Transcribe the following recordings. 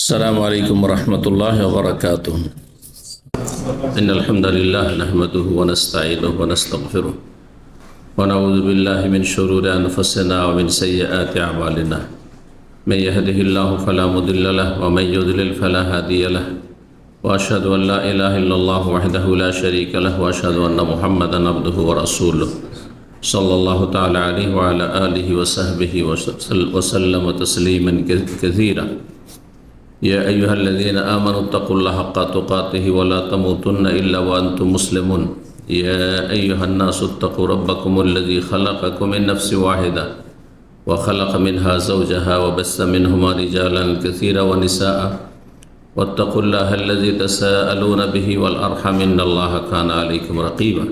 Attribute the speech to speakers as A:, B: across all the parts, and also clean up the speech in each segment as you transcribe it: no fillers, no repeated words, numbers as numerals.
A: السلام عليكم ورحمة الله وبركاته. إن الحمد لله نحمده ونستعينه ونستغفره ونعوذ بالله من شرور أنفسنا ومن سيئات أعمالنا. من يهده الله فلا مضل له ومن يضلل فلا هادي له وأشهد أن لا إله إلا الله وحده لا شريك له وأشهد أن محمدا عبده ورسوله صلى الله تعالى عليه وعلى آله وصحبه وسلم تسليما كثيرا. يا أيها الذين آمنوا اتقوا الله حق تقاته ولا تموتن إلا وأنتم مسلمون. يا أيها الناس اتقوا ربكم الذي خلقكم من نفس واحدة وخلق منها زوجها وبث منهما رجالا كثيرا ونساء واتقوا الله الذي تساءلون به والأرحم إن الله كان عليكم رقيبا.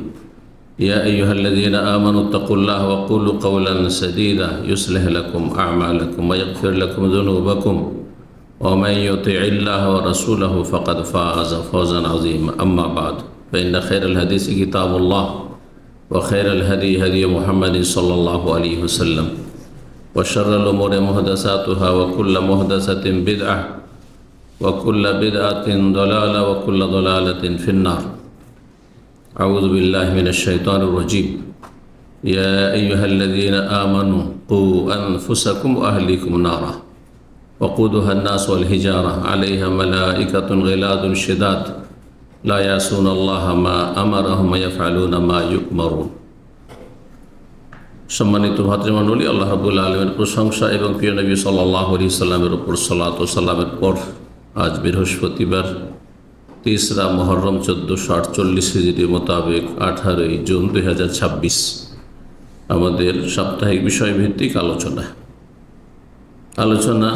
A: يا أيها الذين آمنوا اتقوا الله وقولوا قولا سديدا يصلح لكم أعمالكم ويغفر لكم ذنوبكم ومن يطع الله ورسوله فقد فاز فوزا عظيما. أما بعد فإن خير الحديث كتاب الله وخير الهدي هدي محمد صلى الله عليه وسلم وشر الأمور محدثاتها وكل محدثة بدعة وكل بدعة ضلالة وكل ضلالة في النار. أعوذ بالله من الشيطان الرجيم. يا أيها الذين آمنوا قوا أنفسكم وأهليكم نارا وقودها الناس والحجارة عليها ملائكة غلاظ شداد لا يعصون الله ما أمرهم ويفعلون ما يؤمرون. সম্মানিত ভাতৃমণ্ডলী, আল্লাহ রাব্বুল আলামিনের প্রশংসা এবং প্রিয় নবী সাল্লাল্লাহু আলাইহি সাল্লামের উপর সালাত ও সালামের পর আজ বৃহস্পতিবার 3রা মুহররম 1448 হিজরি মোতাবেক 18 জুন 2026 আমাদের সাপ্তাহিক বিষয়ভিত্তিক আলোচনা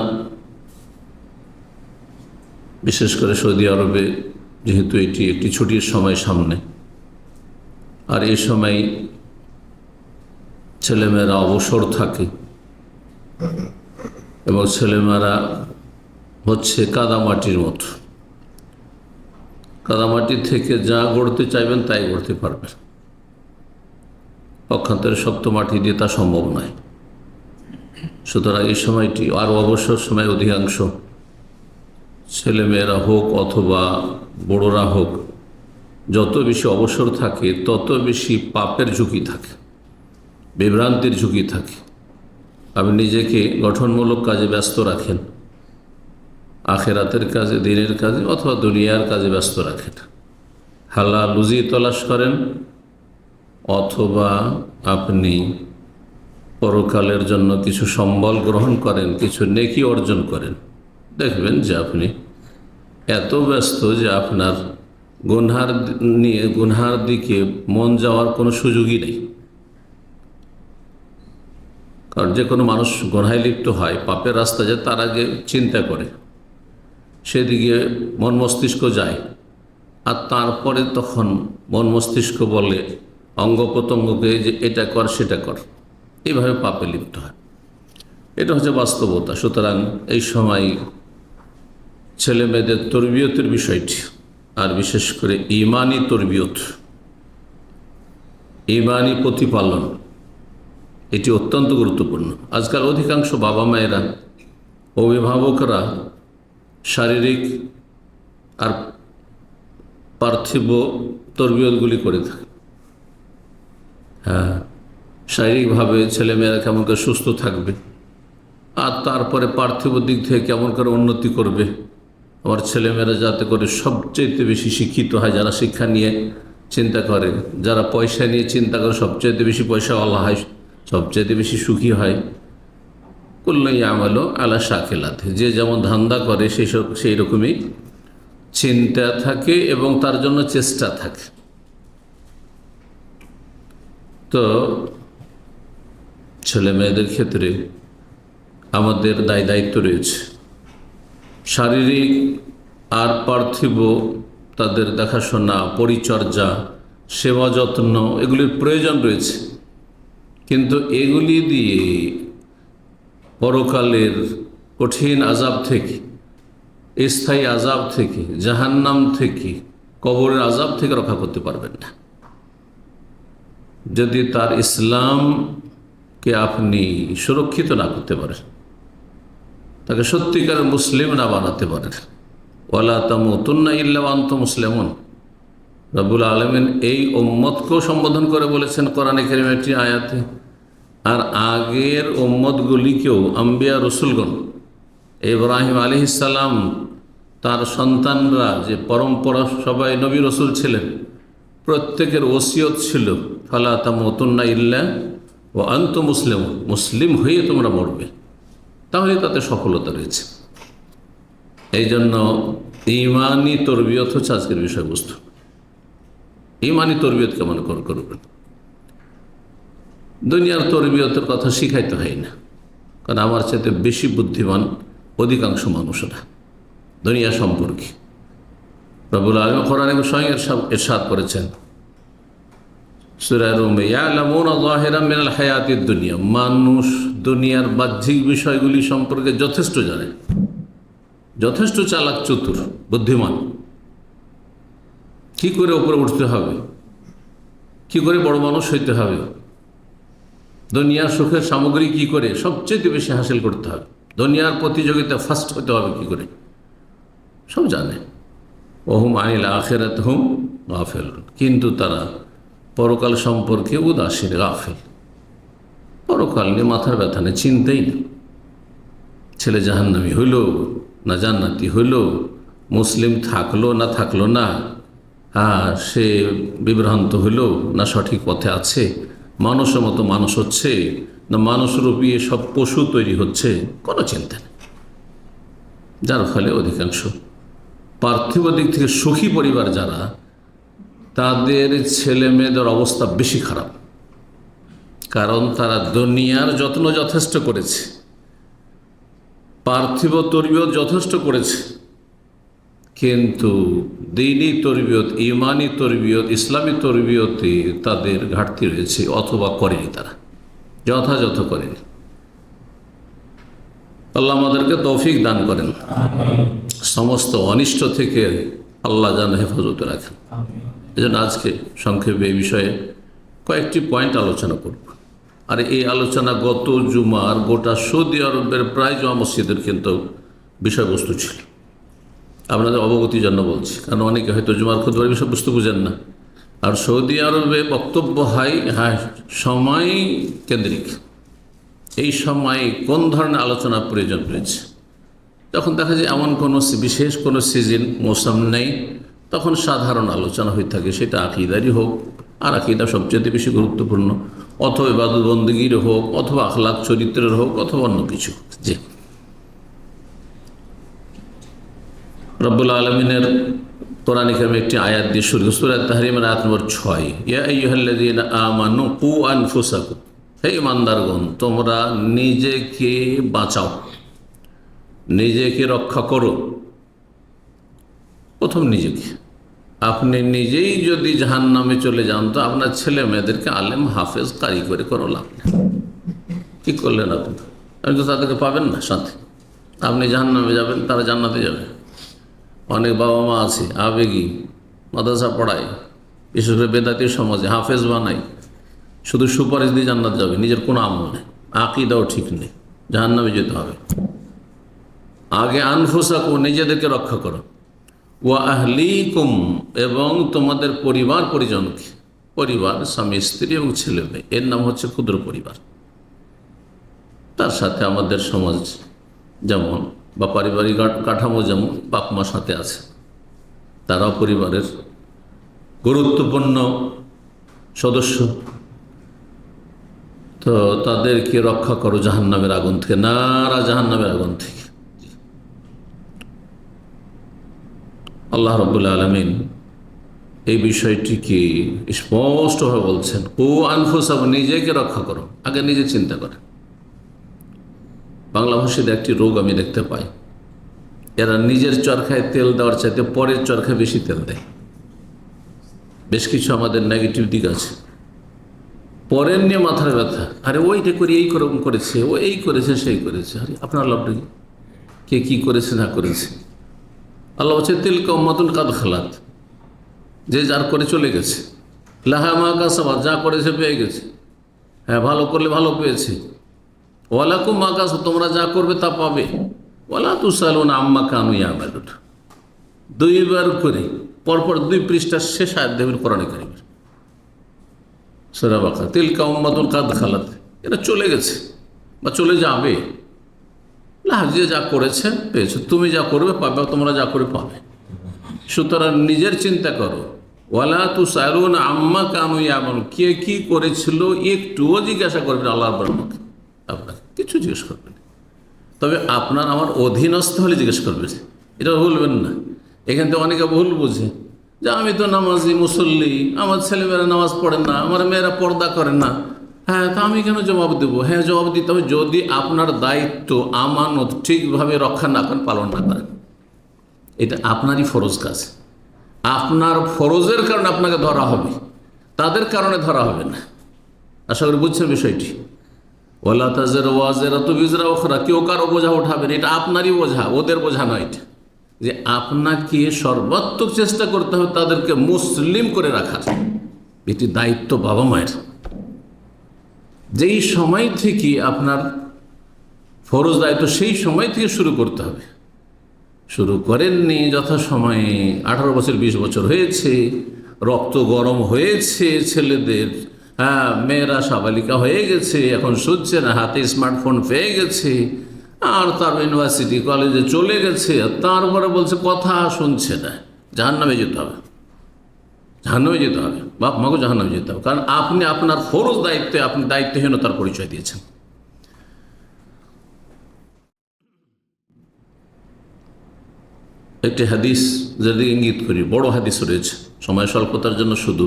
A: বিশেষ করে সৌদি আরবে, যেহেতু এটি একটি ছুটির সময় সামনে, আর এই সময় ছেলেমেয়েরা অবসর থাকে এবং ছেলেমেয়েরা হচ্ছে কাদামাটির মতো। কাদামাটি থেকে যা গড়তে চাইবেন তাই গড়তে পারবেন, পক্ষান্তরে শক্ত মাটি দিয়ে তা সম্ভব নয়। সুতরাং এই সময়টি আর অবসর সময় অধিকাংশ ছেলেমেয়েরা হোক অথবা বড়রা হোক, যত বেশি অবসর থাকে তত বেশি পাপের ঝুঁকি থাকে, বিভ্রান্তির ঝুঁকি থাকে। আপনি নিজেকে গঠনমূলক কাজে ব্যস্ত রাখেন, আখেরাতের কাজে, দিনের কাজে অথবা দুনিয়ার কাজে ব্যস্ত রাখেন, হালাল রুজি তলাশ করেন, অথবা আপনি পরকালের জন্য কিছু সম্বল গ্রহণ করেন, কিছু নেকি অর্জন করেন। দেখবেন যে আপনি এত ব্যস্ত যে আপনার গুনহার দিকে মন যাওয়ার কোনো সুযোগই নেই। কারণ যে কোনো মানুষ গুনহায় লিপ্ত হয়, পাপের রাস্তা যায়, তার আগে চিন্তা করে, সেদিকে মন মস্তিষ্ক যায়, আর তারপরে তখন মন মস্তিষ্ক বলে অঙ্গ প্রত্যঙ্গকে যে এটা কর সেটা কর, এইভাবে পাপে লিপ্ত হয়। এটা হচ্ছে বাস্তবতা। সুতরাং এই সময় ছেলে মেয়েদের তরবিয়তের বিষয়টি, আর বিশেষ করে ইমানি তরবিয়ত, ইমানি প্রতিপালন, এটি অত্যন্ত গুরুত্বপূর্ণ। আজকাল অধিকাংশ বাবা মায়েরা, অভিভাবকরা শারীরিক আর পার্থিব তরবিয়তগুলি করে থাকে। হ্যাঁ, শারীরিকভাবে ছেলেমেয়েরা কেমন করে সুস্থ থাকবে, আর তারপরে পার্থিব দিক থেকে কেমন করে উন্নতি করবে, আমার ছেলেমেয়েরা যাতে করে সবচেয়ে বেশি শিক্ষিত হয়, যারা শিক্ষা নিয়ে চিন্তা করে, যারা পয়সা নিয়ে চিন্তা করে সবচেয়ে বেশি পয়সাওয়ালা হয়, সবচেয়ে বেশি সুখী হয়। কুল্লু আমালো আলা শাকিলাতে, যে যেমন ধান্দা করে সেই রকমই চিন্তা থাকে এবং তার জন্য চেষ্টা থাকে। তো ছেলে মেয়েদের ক্ষেত্রে আমাদের দায়িত্ব রয়েছে। শারীরিক আর পার্থিব তাদের দেখাশোনা, পরিচর্যা, সেবা যত্ন, এগুলির প্রয়োজন রয়েছে। কিন্তু এগুলি দিয়ে পরকালের কঠিন আযাব থেকে, স্থায়ী আযাব থেকে, জাহান্নাম থেকে, কবরের আযাব থেকে রক্ষা করতে পারবেন না। যদি তার ইসলামকে আপনি সুরক্ষিত না করতে পারেন, তাকে সত্যিকারের মুসলিম না বানাতে পারে। ওয়ালা তামুতুন্না ইল্লা ওয়া আনতুম মুসলিমুন। রব্বুল আলামিন এই উম্মতকেও সম্বোধন করে বলেছেন কোরআনে কারীমের একটি আয়াতে, আর আগের উম্মতগুলিকেও, আম্বিয়া রসুলগণ, ইব্রাহিম আলাইহিস সালাম তার সন্তানরা যে পরম্পরা সবাই নবী রসুল ছিলেন, প্রত্যেকের ওসিয়ত ছিল ফালা তামুতুন্না ইল্লা ওয়া আনতুম মুসলিমুন, মুসলিম হয়ে তোমরা মরবে, তাহলে তাতে সফলতা রয়েছে। এই জন্য ইমানি তরবিয়ত হচ্ছে আজকের বিষয়বস্তু। ইমানি তরবিয়ত কেমন করবেন? দুনিয়ার তরবিয়তের কথা শিখাইতে হয় না, কারণ আমার চাইতে বেশি বুদ্ধিমান অধিকাংশ মানুষরা দুনিয়া সম্পর্কে। রব্বুল আলামিন কোরআনে স্বয়ং ইরশাদ করেছেন সূরা রুম, ইয়ালামুনা যাহিরাম মিনাল হায়াতিদ দুনিয়া, মানুষ দুনিয়ার বাহ্যিক বিষয়গুলি সম্পর্কে যথেষ্ট জানে, যথেষ্ট চালাক, চতুর, বুদ্ধিমান। কি করে উপরে উঠতে হবে, কি করে বড় মানুষ হইতে হবে, দুনিয়ার সুখের সামগ্রী কি করে সবচেয়ে বেশি হাসিল করতে হবে, দুনিয়ার প্রতিযোগিতা ফার্স্ট হতে হবে কি করে, সব জানে। ওহুম আনিল আখিরাত হুম গাফিলুন, কিন্তু তারা পরকাল সম্পর্কে উদাসীন, গাফিল। পরকাল নিয়ে মাথার ব্যথা নেই, চিন্তাই না। ছেলে জাহান্নামী হইল না জান্নাতি হইল, মুসলিম থাকলো না থাকলো না, সে বিভ্রান্ত হইল না সঠিক পথে আছে, মানুষের মতো মানুষ হচ্ছে না মানুষরূপী সব পশু তৈরি হচ্ছে, কোনো চিন্তা নেই। যার ফলে অধিকাংশ পার্থিব দিক থেকে সুখী পরিবার যারা, তাদের ছেলে মেয়েদের অবস্থা বেশি খারাপ, কারণ তারা দুনিয়ার যত্ন যথেষ্ট করেছে, পার্থিব তরবিয়ত যথেষ্ট করেছে, কিন্তু দ্বীনি তরবিয়ত, ইমানি তরবিয়ত, ইসলামী তরবিয়তে তাদের ঘাটতি রয়েছে, অথবা করেনি, তারা যথাযথ করেনি। আল্লাহ আমাদেরকে তৌফিক দান করেন, সমস্ত অনিষ্ট থেকে আল্লাহ যেন হেফাজতে রাখেন। এই জন্য আজকে সংক্ষেপে এই বিষয়ে কয়েকটি পয়েন্ট আলোচনা করব। আর এই আলোচনা গত জুমার গোটা সৌদি আরবের প্রায় জমা মসজিদের কিন্তু বিষয়বস্তু ছিল। আপনাদের অবগতির জন্য বলছি, কারণ অনেকে হয়তো জুমার খুতবার বিষয়বস্তু বুঝেন না। আর সৌদি আরবে বক্তব্য হয় সময় কেন্দ্রিক, এই সময় কোন ধরনের আলোচনা প্রয়োজন রয়েছে। যখন দেখা যায় এমন কোনো বিশেষ কোনো সিজন মৌসুম নেই, তখন সাধারণ আলোচনা হয়ে থাকে, সেটা আকিদারই হোক, আর আকিদা সবচেয়ে বেশি গুরুত্বপূর্ণ, অথবা ইবাদত বন্দেগীর হোক, অথবা আখলাক চরিত্রের হোক, অথবা অন্য কিছু। জি, রব্বুল আলমিনের কোরআন কারীমে একটি আয়াত দিয়ে শুরু, সূরা তাহরিমের আয়াত নম্বর 6, ইয়া আইয়ুহাল্লাযীনা আমানু কু আনফুসাকুম, হে ইমানদারগণ তোমরা নিজেকে বাঁচাও, নিজেকে রক্ষা করো। প্রথম নিজেকে, আপনি নিজেই যদি জাহান্নামে চলে যান তো আপনার ছেলে মেয়েদেরকে আলেম হাফেজ কারি করে কোনো লাভ নেই। কী করলেন আপনি? আপনি তো তাদেরকে পাবেন না সাথে, আপনি জাহান্নামে যাবেন, তারা জান্নাতে যাবে। অনেক বাবা মা আছে আবেগী, মাদ্রাসা পড়ায়, বিশেষ করে বেদাতি সমাজে হাফেজ বানাই, শুধু সুপারিশ দিয়ে জান্নাত যাবে, নিজের কোনো আমল নেই, আকিদাও ঠিক নেই, জাহান্নামে যেতে হবে। আগে আনফুসাকুম, নিজেদেরকে রক্ষা করো, ওয়া আহলিকুম, এবং তোমাদের পরিবার পরিজনকে, পরিবার স্বামী স্ত্রী এবং ছেলে মেয়ে, এর নাম হচ্ছে ক্ষুদ্র পরিবার। তার সাথে আমাদের সমাজ যেমন বা পারিবারিক কাঠামো যেমন বাপ মা সাথে আছে, তারাও পরিবারের গুরুত্বপূর্ণ সদস্য। তো তাদেরকে রক্ষা করো জাহান্নামের আগুন থেকে, নারা জাহান্নামের আগুন থেকে। আল্লাহ রাব্বুল আলামিন এই বিষয়টিকে স্পষ্টভাবে বলছেন, ও আনফুসাকুম, নিজেকে রক্ষা করো, আগে নিজে চিন্তা করে। বাংলা ভাষীদের একটি রোগ আমি দেখতে পাই, এরা নিজের চরখায় তেল দেওয়ার চাইতে পরের চরখায় বেশি তেল দেয়। বেশ কিছু আমাদের নেগেটিভ দিক আছে, পরের নিয়ে মাথার ব্যথা, আরে ওইটা করি, এই রকম করেছে, ও এই করেছে, সেই করেছে, আরে আপনার লাভটা কি? কে কী করেছে না করেছে? আল্লাহ বলছে তিলকা উম্মাতুন কাদ খালাত, যে যার করে চলে গেছে, লাহা মা কাসাবাত, যা করেছে পেয়ে গেছে। হ্যাঁ, ভালো করলে ভালো পেয়েছে, ওয়ালাকুম মা কাসাবাত, তোমরা যা করবে তা পাবে। ওয়ালা তুসালুনা আম্মা কানু ইয়ামালুন, দুইবার করে পরপর 2 পৃষ্ঠার শেষ আয়াত দেবেন কোরআনে কারীমের সূরা বাকারা। তিলকা উম্মাতুন কাদ খালাত, এটা চলে গেছে বা চলে যাবে। যে যা করেছে পেয়েছে, তুমি যা করবে পাবে, তোমরা যা করে পাবে। সুতরাং নিজের চিন্তা করো। ওয়ালা তুসালুনা আম্মা কানু ইয়ামালুন, কে কি করেছিল একটুও জিজ্ঞাসা করবেন আল্লাহর বরকত, আপনাকে কিছু জিজ্ঞেস করবেন। তবে আপনার আমার অধীনস্থ হলে জিজ্ঞেস করবেন, এটা বলবেন না। এখান থেকে অনেকে ভুল বুঝে যে আমি তো নামাজি মুসল্লি, আমার ছেলেমেয়েরা নামাজ পড়ে না, আমার মেয়েরা পর্দা করে না, হ্যাঁ তা আমি কেন জবাব দেবো? হ্যাঁ জবাব দিতে হবে যদি আপনার দায়িত্ব আমানত ঠিকভাবে রক্ষা না করেন, পালন না করেন। এটা আপনারই ফরজ কাজ, আপনার ফরজের কারণে আপনাকে ধরা হবে, তাদের কারণে ধরা হবে না। আশা করি বুঝছেন বিষয়টি। ওয়ালা তাজিরু ওয়াজিরাতুন বিজরা উখরা, কেউ কারো বোঝা উঠাবেন, এটা আপনারই বোঝা, ওদের বোঝা নয়। এটা যে আপনাকে সর্বাত্মক চেষ্টা করতে হবে তাদেরকে মুসলিম করে রাখার, এটি দায়িত্ব বাবা মায়ের। যেই সময় থেকে আপনার ফরজ দায়িত্ব সেই সময় থেকে শুরু করতে হবে। শুরু করেননি যথাসময়ে, 18 বছর 20 বছর হয়েছে, রক্ত গরম হয়েছে ছেলেদের, হ্যাঁ মেয়েরা সাবালিকা হয়ে গেছে, এখন শুনছে না, হাতে স্মার্টফোন পেয়ে গেছে, আর তার ইউনিভার্সিটি কলেজে চলে গেছে, তারপরে বলছে কথা শুনছে না, জাহান্নামে যেতে হবে, জাহান্নামে যেতে হবে, বাপ মাকে জাহান্নামে যেতে হবে। কারণ আপনি আপনার ফরজ দায়িত্বে আপনি দায়িত্বহীনতার পরিচয় দিয়েছেন। একটি হাদিস যদি ইঙ্গিত করি, বড় হাদিস রয়েছে, সময় স্বল্পতার জন্য শুধু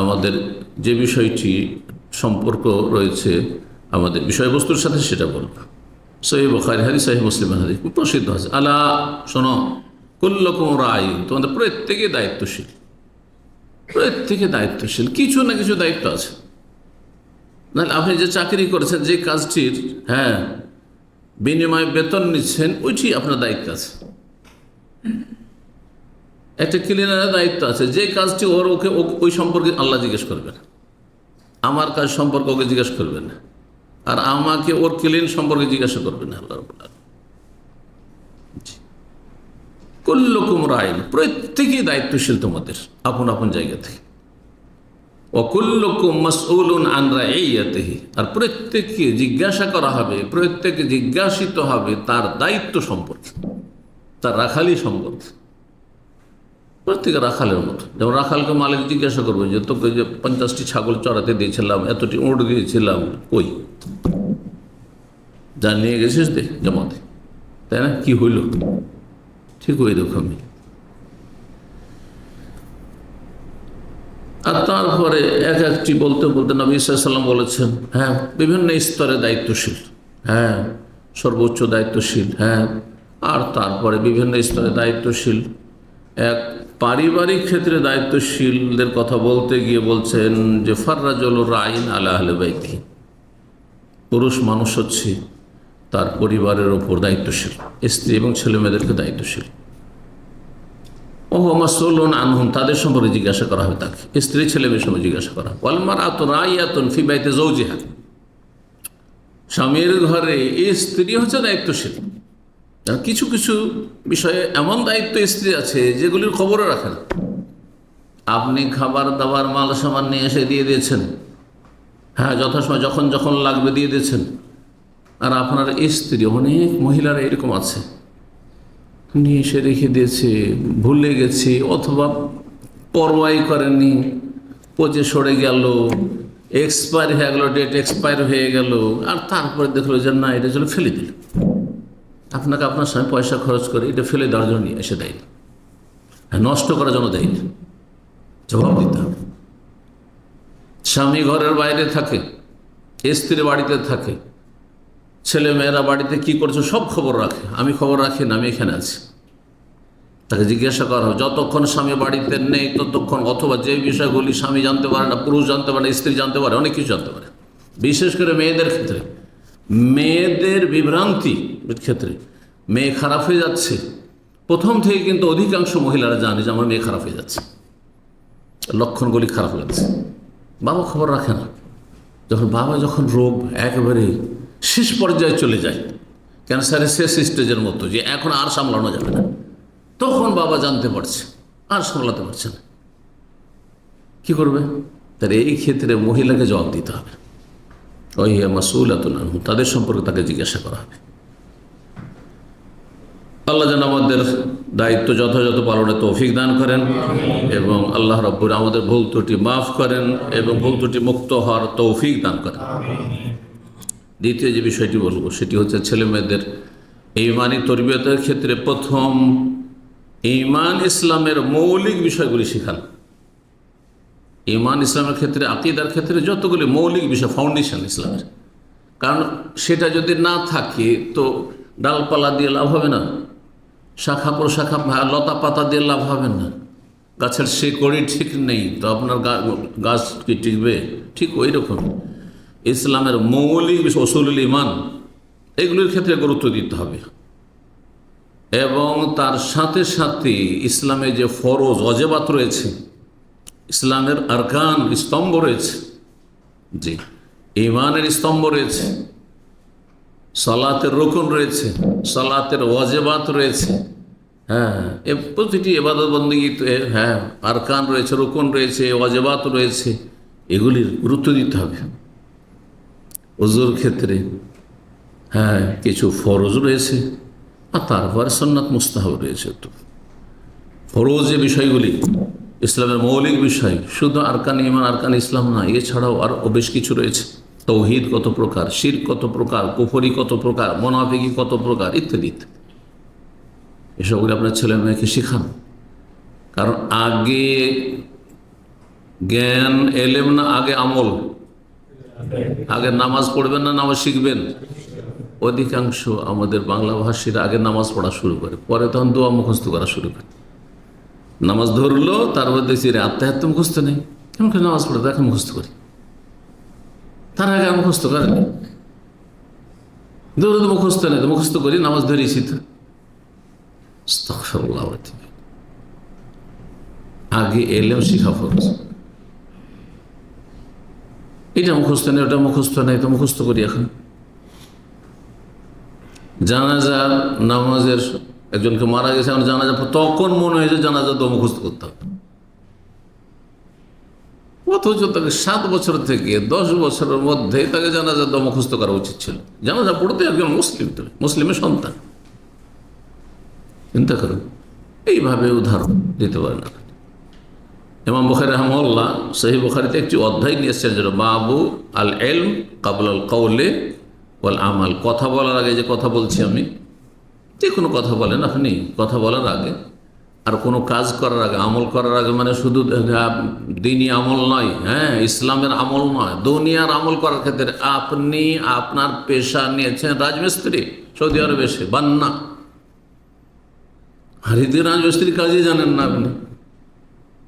A: আমাদের যে বিষয়টি সম্পর্ক রয়েছে আমাদের বিষয়বস্তুর সাথে সেটা বলব। সহিহ বুখারী হাদিস, সহিহ মুসলিমের হাদিস, খুব প্রসিদ্ধ আছে। আলা শোনো, কুল্লুকুম রাঈন, তোমাদের প্রত্যেকে দায়িত্বশীল, প্রত্যেকে দায়িত্বশীল, কিছু না কিছু দায়িত্ব আছে। নাহলে আপনি যে চাকরি করেছেন, যে কাজটির হ্যাঁ বিনিময়ে বেতন নিচ্ছেন, ওইটি আপনার দায়িত্ব আছে। একটা ক্লিনারের দায়িত্ব আছে, যে কাজটি ওকে ওই সম্পর্কে আল্লাহ জিজ্ঞেস করবেন, আমার কাজ সম্পর্কে ওকে জিজ্ঞেস করবেন না, আর আমাকে ওর ক্লিন সম্পর্কে জিজ্ঞাসা করবেন না আল্লাহ রাব্বুল আলামিন। কুল্লুকুম রাঈন, প্রত্যেকেই দায়িত্বশীল তোমাদের আপন আপন জায়গা থেকে। ওয়া কুল্লুকুম মাসউলুন আন রাঈয়াতিহি, আর প্রত্যেককে জিজ্ঞাসা করা হবে, প্রত্যেকে জিজ্ঞাসিত হবে তার দায়িত্ব সম্পর্কে, তার রাখালি সম্পর্কে। প্রত্যেকে রাখালের মতো, যেমন রাখালকে মালিক জিজ্ঞাসা করবে যে তোকে যে 50টি ছাগল চড়াতে দিয়েছিলাম, এতটি উঁট দিয়েছিলাম, কই যা নিয়ে গেছিস দে জমাতে, তাই না, কি হইল? ঠিক ওই রকমই। আর তারপরে এক একটি বলতে বলতে নবী সাল্লাল্লাহু আলাইহি ওয়াসাল্লাম বলেছেন, হ্যাঁ বিভিন্ন স্তরে দায়িত্বশীল, হ্যাঁ সর্বোচ্চ দায়িত্বশীল, হ্যাঁ আর তারপরে বিভিন্ন স্তরে দায়িত্বশীল। এক পারিবারিক ক্ষেত্রে দায়িত্বশীলদের কথা বলতে গিয়ে বলছেন যে ফাররাজুলু রাঈন আলা আহলি বাইতিহি, পুরুষ মানুষ হচ্ছে তার পরিবারের ওপর দায়িত্বশীল, স্ত্রী এবং ছেলে মেয়েদেরকে দায়িত্বশীল। ওয়া মাসউলুন আনহুম, তাদের সম্পর্কে জিজ্ঞাসা করা হবে, তাকে স্ত্রী ছেলে মেয়ের সম্পর্কে জিজ্ঞাসা করা। ওয়াল মারআতু রাঈয়াতুন ফি বাইতি যাওজিহা, স্বামীর ঘরে স্ত্রী হচ্ছে দায়িত্বশীল। কিছু কিছু বিষয়ে এমন দায়িত্ব স্ত্রী আছে যেগুলির খবরও রাখেন। আপনি খাবার দাবার মাল সামান নিয়ে এসে দিয়ে দিয়েছেন, হ্যাঁ যথাসময় যখন যখন লাগবে দিয়ে দিয়েছেন, আর আপনার স্ত্রী, অনেক মহিলারা এরকম আছে, নিয়ে এসে রেখে দিয়েছে, ভুলে গেছে, অথবা পরোয়াই করেনি, পচে সরে গেল, এক্সপায়ার হয়ে গেল, ডেট এক্সপায়ার হয়ে গেল, আর তারপরে দেখলো যে না এটা চলে ফেলে দিল। আপনাকে আপনার সময় পয়সা খরচ করে এটা ফেলে দেওয়ার জন্য এসে দেয়নি, হ্যাঁ নষ্ট করার জন্য দেয়নি, জবাব দিতে হবে। স্বামী ঘরের বাইরে থাকে, স্ত্রী বাড়িতে থাকে, ছেলে মেয়েরা বাড়িতে কি করছে সব খবর রাখে। আমি খবর রাখি না, আমি এখানে আছি, তাকে জিজ্ঞাসা করা হবে। যতক্ষণ স্বামী বাড়িতে নেই ততক্ষণ, অথবা যে বিষয়গুলি স্বামী জানতে পারে না, পুরুষ জানতে পারে না, স্ত্রী জানতে পারে, অনেক কিছু জানতে পারে। বিশেষ করে মেয়েদের ক্ষেত্রে, মেয়েদের বিভ্রান্তির ক্ষেত্রে, মেয়ে খারাপ হয়ে যাচ্ছে প্রথম থেকে কিন্তু অধিকাংশ মহিলারা জানে যে আমার মেয়ে খারাপ হয়ে যাচ্ছে, লক্ষণগুলি খারাপ লাগছে, বাবা খবর রাখে না। যখন রোগ একেবারে শেষ পর্যায়ে চলে যায়, ক্যান্সারের শেষ স্টেজের মতো, যে এখন আর সামলানো যাবে না। তখন বাবা জানতে পারছে আর সামলাতে পারছে না, কি করবে? তার এই ক্ষেত্রে মহিলাকে জবাব দিতে হবে। ওই মাসউলাতুন আনহু, তাদের সম্পর্কে তাকে জিজ্ঞাসা করা হবে। আল্লাহ যেন আমাদের দায়িত্ব যথাযথ পালনে তৌফিক দান করেন এবং আল্লাহ রাব্বুল আমাদের ভুল ত্রুটি মাফ করেন এবং ভুল ত্রুটি মুক্ত হওয়ার তৌফিক দান করেন। দ্বিতীয় যে বিষয়টি বলবো সেটি হচ্ছে ছেলে মেয়েদের ঈমানি তরবিয়তের ক্ষেত্রে প্রথম ঈমান ইসলামের মৌলিক বিষয়গুলি শেখান। ঈমান ইসলামের ক্ষেত্রে, আকীদার ক্ষেত্রে যতগুলি মৌলিক বিষয়, ফাউন্ডেশন ইসলামের, কারণ সেটা যদি না থাকে তো ডালপালা দিয়ে লাভ হবে না, শাখা প্রশাখা লতা পাতা দিয়ে লাভ হবে না, গাছের শিকড়ই ঠিক নেই তো আপনার গাছ কি টিকবে? ঠিক ওই রকম ইসলামের মৌলিক বিষয় উসুলুল ঈমান, এগুলির ক্ষেত্রে গুরুত্ব দিতে হবে এবং তার সাথে সাথে ইসলামে যে ফরজ ওয়াজিবাত রয়েছে, ইসলামের আরকান স্তম্ভ রয়েছে, জি ঈমানের স্তম্ভ রয়েছে, সালাতের রুকন রয়েছে, সালাতের ওয়াজিবাত রয়েছে, হ্যাঁ এ প্রতিটি ইবাদত বন্দেগীতে হ্যাঁ আরকান রয়েছে, রুকন রয়েছে, ওয়াজিবাত রয়েছে, এগুলির গুরুত্ব দিতে হবে। ওযুর ক্ষেত্রে হ্যাঁ কিছু ফরজ রয়েছে আর তারপর সুন্নাত মুস্তাহাব রয়েছে। তো ফরজ যে বিষয়গুলি ইসলামের মৌলিক বিষয়, শুধু আরকান ঈমান আরকান ইসলাম না, এছাড়াও আর বেশ কিছু রয়েছে। তৌহিদ কত প্রকার, শিরক কত প্রকার, কুফরি কত প্রকার, মুনাফিকি কত প্রকার, ইত্যাদি ইত্যাদি। এসবগুলি আপনার ছেলে মেয়েকে শেখান, কারণ আগে জ্ঞান এলেম না, আগে আমল। আগে নামাজ পড়বেন না নামাজ শিখবেন? অধিকাংশ আমাদের বাংলা ভাষীরা আগে নামাজ পড়া শুরু করে, পরে তখন দোয়া মুখস্থ করা শুরু করে। নামাজ ধরলো, তারপর দেখছি রে আত্মাহাত্ম মুখস্থ নেই, কেমন করে নামাজ পড়ে দেখে মুখস্থ করি, তার আগে মুখস্থ করেনি, দৌড়ে তো মুখস্থ নেই তো মুখস্থ করি, নামাজ ধরেছি তো। আস্তাগফিরুল্লাহ। আগে এলেম শিখা ফরজ, এটা মুখস্থ নেই ওটা মুখস্থ নেই তো মুখস্থ করি। এখন জানাজা নামাজের একজনকে মারা গেছে, এখন জানাজা তখন মনে হয়েছে জানাজা তো মুখস্থ করতে হবে, অথচ তাকে 7 বছর থেকে 10 বছরের মধ্যে তাকে জানাজা তো মুখস্থ করা উচিত ছিল। জানাজা পড়তে একজন মুসলিম, তো মুসলিমের সন্তান। চিন্তা করুন, এইভাবে উদাহরণ দিতে পারেন। ইমাম বুখারী রাহিমাহুল্লাহ সহিহ বুখারীতে একটি অধ্যায় নিয়ে এসেছেন, যেটা বাবু আল ইলম ক্বাবলা আল কওলি ওয়াল আমাল। কথা বলার আগে যে কথা বলছি আমি, যে কোনো কথা বলেন আপনি, কথা বলার আগে আর কোনো কাজ করার আগে, আমল করার আগে, মানে শুধু দ্বীনি আমল নয়, হ্যাঁ ইসলামের আমল নয়, দুনিয়ার আমল করার ক্ষেত্রে আপনি আপনার পেশা নিয়েছেন রাজমিস্ত্রি, সৌদি আরবে এসে বান্না, আর এই রাজমিস্ত্রির কাজই জানেন না আপনি,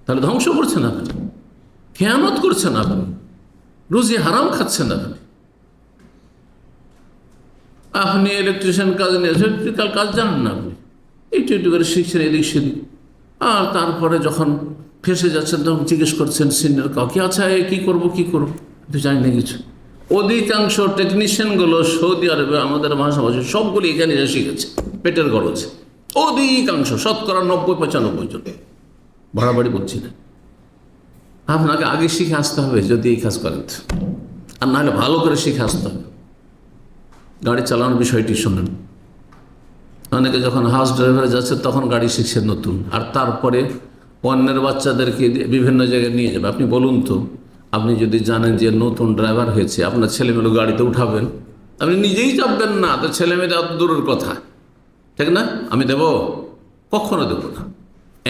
A: তাহলে ধ্বংস করছেন আপনি, খেয়ানত করছেন আপনি, রুজি হারাম খাচ্ছেন আপনি। আপনি ইলেকট্রিশিয়ান কাজ নিয়েছেন, ইলেকট্রিক্যাল কাজ জানেন না আপনি, একটু একটু করে শিখছেন এদিক সেদিক, আর তারপরে যখন ফেসে যাচ্ছেন তখন জিজ্ঞেস করছেন সিনিয়র কাউকে, আচ্ছা কী করবো তো জানি না কিছু। অধিকাংশ টেকনিশিয়ানগুলো সৌদি আরবে আমাদের ভাষাভাষী সবগুলি এখানে এসে শিখেছে পেটের গরজে, অধিকাংশ 90-95% জন। বাড়াবাড়ি বলছি না, আপনাকে আগে শিখে আসতে হবে যদি এই কাজ করেন, আর নাহলে ভালো করে শিখে আসতে হবে। গাড়ি চালানোর বিষয়টি শোনেন, অনেকে যখন হাউস ড্রাইভারে যাচ্ছে তখন গাড়ি শিখছে নতুন, আর তারপরে অন্যের বাচ্চাদেরকে বিভিন্ন জায়গায় নিয়ে যাবে। আপনি বলুন তো, আপনি যদি জানেন যে নতুন ড্রাইভার হয়েছে, আপনার ছেলেমেয়ে গাড়িতে উঠাবেন, আপনি নিজেই চাপবেন না, তো ছেলেমেয়েদের এত দূরের কথা, ঠিক না? আমি দেব? কখনো দেবো না।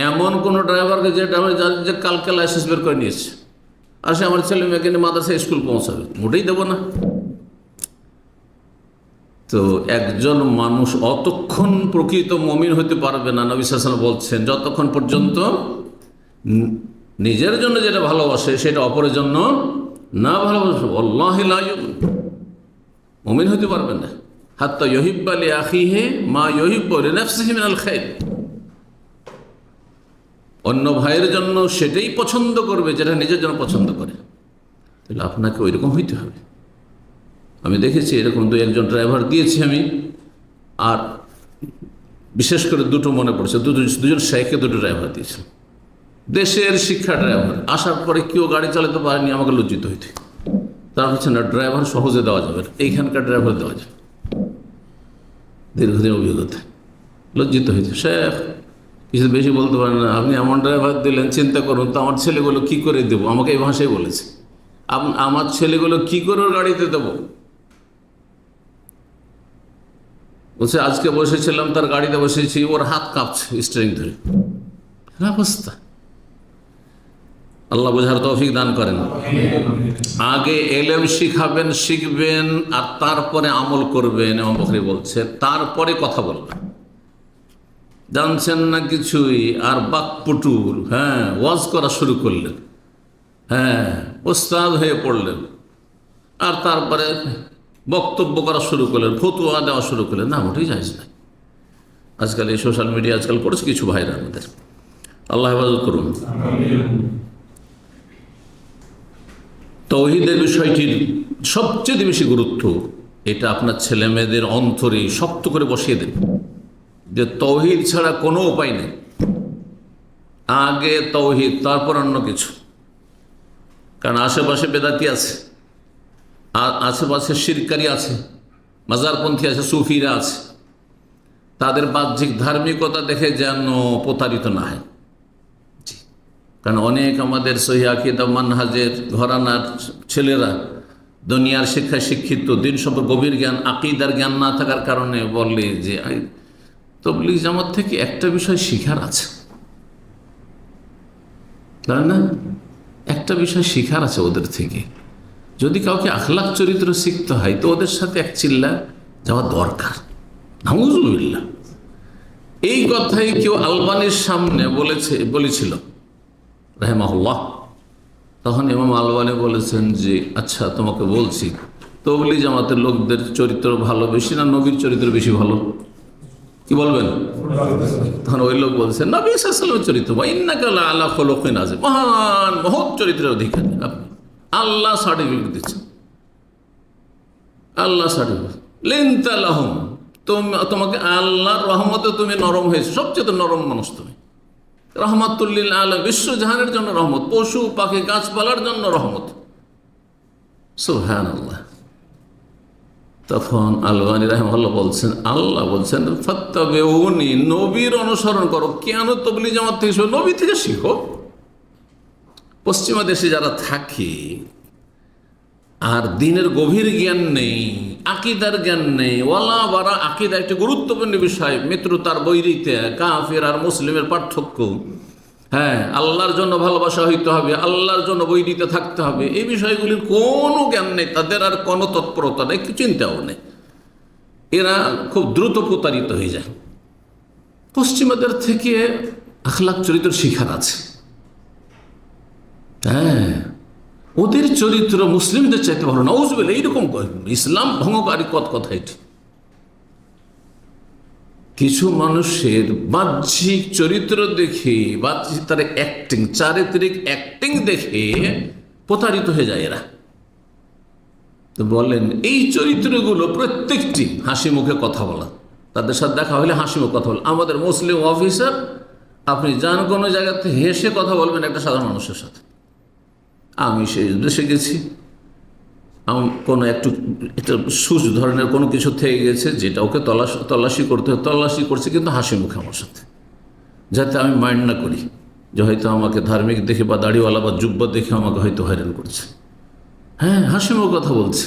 A: এমন কোনো ড্রাইভারকে যে ড্রাইভার যে কালকে লাইসেন্স বের করে নিয়েছে, আর সে আমার ছেলে মেয়েকে নিয়ে মাদ্রাসা স্কুল পৌঁছাবে, মোটেই দেবো না। তো একজন মানুষ অতক্ষণ প্রকৃত মুমিন হতে পারবে না, নবী সাল্লাল্লাহু আলাইহি ওয়াসাল্লাম বলছেন, যতক্ষণ পর্যন্ত নিজের জন্য যেটা ভালোবাসে সেটা অপরের জন্য না ভালোবাসে, ওয়াল্লাহি লা ইউমিন, মুমিন হতে পারবে না। হাত্তা ইউহিব্বা লি আখিহি মা ইউহিব্বু লিনাফসিহি মিনাল খায়র, অন্য ভাইয়ের জন্য সেটাই পছন্দ করবে যেটা নিজের জন্য পছন্দ করে। তাহলে আপনাকে ওই রকম হইতে হবে। আমি দেখেছি এরকম 2-1 জন ড্রাইভার দিয়েছি আমি, আর বিশেষ করে দুটো মনে পড়ছে, দুজন শেখকে দুটো ড্রাইভার দিয়েছিল, দেশের শিক্ষা ড্রাইভার। আসার পরে কেউ গাড়ি চালাতে পারেনি, আমাকে লজ্জিত হইতে। তার হচ্ছে না, ড্রাইভার সহজে দেওয়া যাবে না, এইখানকার ড্রাইভার দেওয়া যাবে, দীর্ঘদিন অভিজ্ঞতা। লজ্জিত হয়েছে, শেখ কিছু বেশি বলতে পারেন না, আপনি এমন ড্রাইভার দিলেন, চিন্তা করুন তো আমার ছেলেগুলো কি করে দেবো। আমাকে এই ভাষায় বলেছে, আমার ছেলেগুলো কি করে ওর গাড়িতে দেবো। বলছে আজকে বসেছিলাম, তার গাড়িতে বসেছি, ওর হাত কাঁপছে স্টিয়ারিং ধরে। অবস্থা। আল্লাহ বোঝার তৌফিক দান করেন। আগে এলেম শিখবেন আর তারপরে আমল করবেন। ইমাম বুখারী বলছে তারপরে কথা বলবেন। জানছেন না কিছুই আর বাকপটুর, ওয়াজ করা শুরু করলেন, ওস্তাদ হয়ে পড়লেন, আর তারপরে বক্তব্য করা শুরু করলেন, ফতোয়া দেওয়া শুরু করলেন, না মোটেই জায়েজ না। আজকাল এই সোশ্যাল মিডিয়া আজকাল করেছে কিছু ভাইরা আমাদের, আল্লাহ হেফাজত করুন। তাওহীদের বিষয়টির সবচেয়ে বেশি গুরুত্ব, এটা আপনার ছেলে মেয়েদের অন্তরে শক্ত করে বসিয়ে দেন যে তাওহীদ ছাড়া কোনো উপায় নেই। আগে তাওহীদ, তারপর অন্য কিছু। কারণ আশেপাশে বেদাতি আছে, আর আশেপাশে শিরকারী আছে, মাজারপন্থী আছে, সুফিরা আছে। তাদের বাহ্যিক ধার্মিকতা দেখে যেন প্রতারিত না হয়। কারণ অনেক আমাদের সহিহ আকীদা মানহাজের ঘরানার ছেলেরা দুনিয়ার শিক্ষায় শিক্ষিত, দিন সম্পর্কে গভীর জ্ঞান, আকীদার জ্ঞান না থাকার কারণে বলে যে তাবলীগ জামাত থেকে একটা বিষয় শিখার আছে, তাই না? একটা বিষয় শিখার আছে ওদের থেকে। যদি কাউকে আখলাক চরিত্র শিখতে হয় তো ওদের সাথে এক চিল্লা যাওয়া দরকার। নাউযুবিল্লাহ। এই কথাই কেউ আলবানির সামনে বলেছিল রাহিমাহুল্লাহ। তখন ইমাম আলবানী বলেছেন যে আচ্ছা তোমাকে বলছি, তাবলীগ জামাতের লোকদের চরিত্র ভালো বেশি না নবীর চরিত্র বেশি ভালো? কি বলবেন? তখন ওই লোক বলছেন নবী সাল্লাল্লাহু আলাইহি ওয়াসাল্লামের চরিত্র, ইন্নাকা লাআলা খুলুকিন আযীম, মহান মহৎ চরিত্রের অধিকারী আপনি। আল্লাহ সার্টিফিকেট দিচ্ছেন, আল্লাহ সার্টিফিকেট। লিনতা লাহুম, তোমাকে আল্লাহর রহমতে তুমি নরম হয়েছে, সবচেয়ে নরম মানুষ তুমি। রহমাতুল লিল আলামিন, বিশ্বজাহানের জন্য রহমত, পশু পাখি গাছপালার জন্য রহমত। সুবহানাল্লাহ। তখন আলবানী রাহিমাহুল্লাহ বলছেন, আল্লাহ বলছেন ফাত্তাবিউনি, নবীর অনুসরণ করো। কেন তাবলীগ জামাত থেকে শিখো? নবী থেকে শিখো। পশ্চিমা দেশে যারা থাকে আর দিনের গভীর জ্ঞান নেই, আকীদার জ্ঞান নেই, ওয়ালা বারা আকীদা একটি গুরুত্বপূর্ণ বিষয়, মিত্রতার বৈরিতে কাফের আর মুসলিমের পার্থক্য, আল্লাহর জন্য ভালোবাসা হইতে হবে, আল্লাহর জন্য বৈরিতে থাকতে হবে, এই বিষয়গুলির কোনো জ্ঞান নেই তাদের, আর কোনো তৎপরতা নেই, কি চিন্তাও নেই। এরা খুব দ্রুত প্রতারিত হয়ে যায়। পশ্চিমাদের থেকে আখলাক চরিত্র শিখার আছে। ওদের চরিত্র মুসলিমদের চাইতে ভালো। নাউযুবিল্লাহ, এইরকম ইসলাম ভঙ্গকারী কথা এটি। কিছু মানুষের বাহ্যিক চরিত্র দেখে, বাহ্যিক তার অ্যাক্টিং, চারিত্রিক অ্যাক্টিং দেখে প্রতারিত হয়ে যায় এরা। তো বলেন এই চরিত্রগুলো প্রত্যেকটি হাসি মুখে কথা বলা, তাদের সাথে দেখা হলে হাসি মুখে কথা বলা। আমাদের মুসলিম অফিসার, আপনি যান কোনো জায়গাতে হেসে কথা বলবেন একটা সাধারণ মানুষের সাথে। আমি সেই দেশে গেছি, কোনো একটা সুচ ধরনের কোনো কিছু থেকে গেছে, যেটা ওকে তল্লাশি করতে হয়, তল্লাশি করছে কিন্তু হাসি মুখে আমার সাথে, যাতে আমি মাইন্ড না করি যে হয়তো আমাকে ধার্মিক দেখে বা দাড়িওয়ালা বা জুব্বা দেখে আমাকে হয়তো হয়রান করছে। হাসি মুখে কথা বলছে,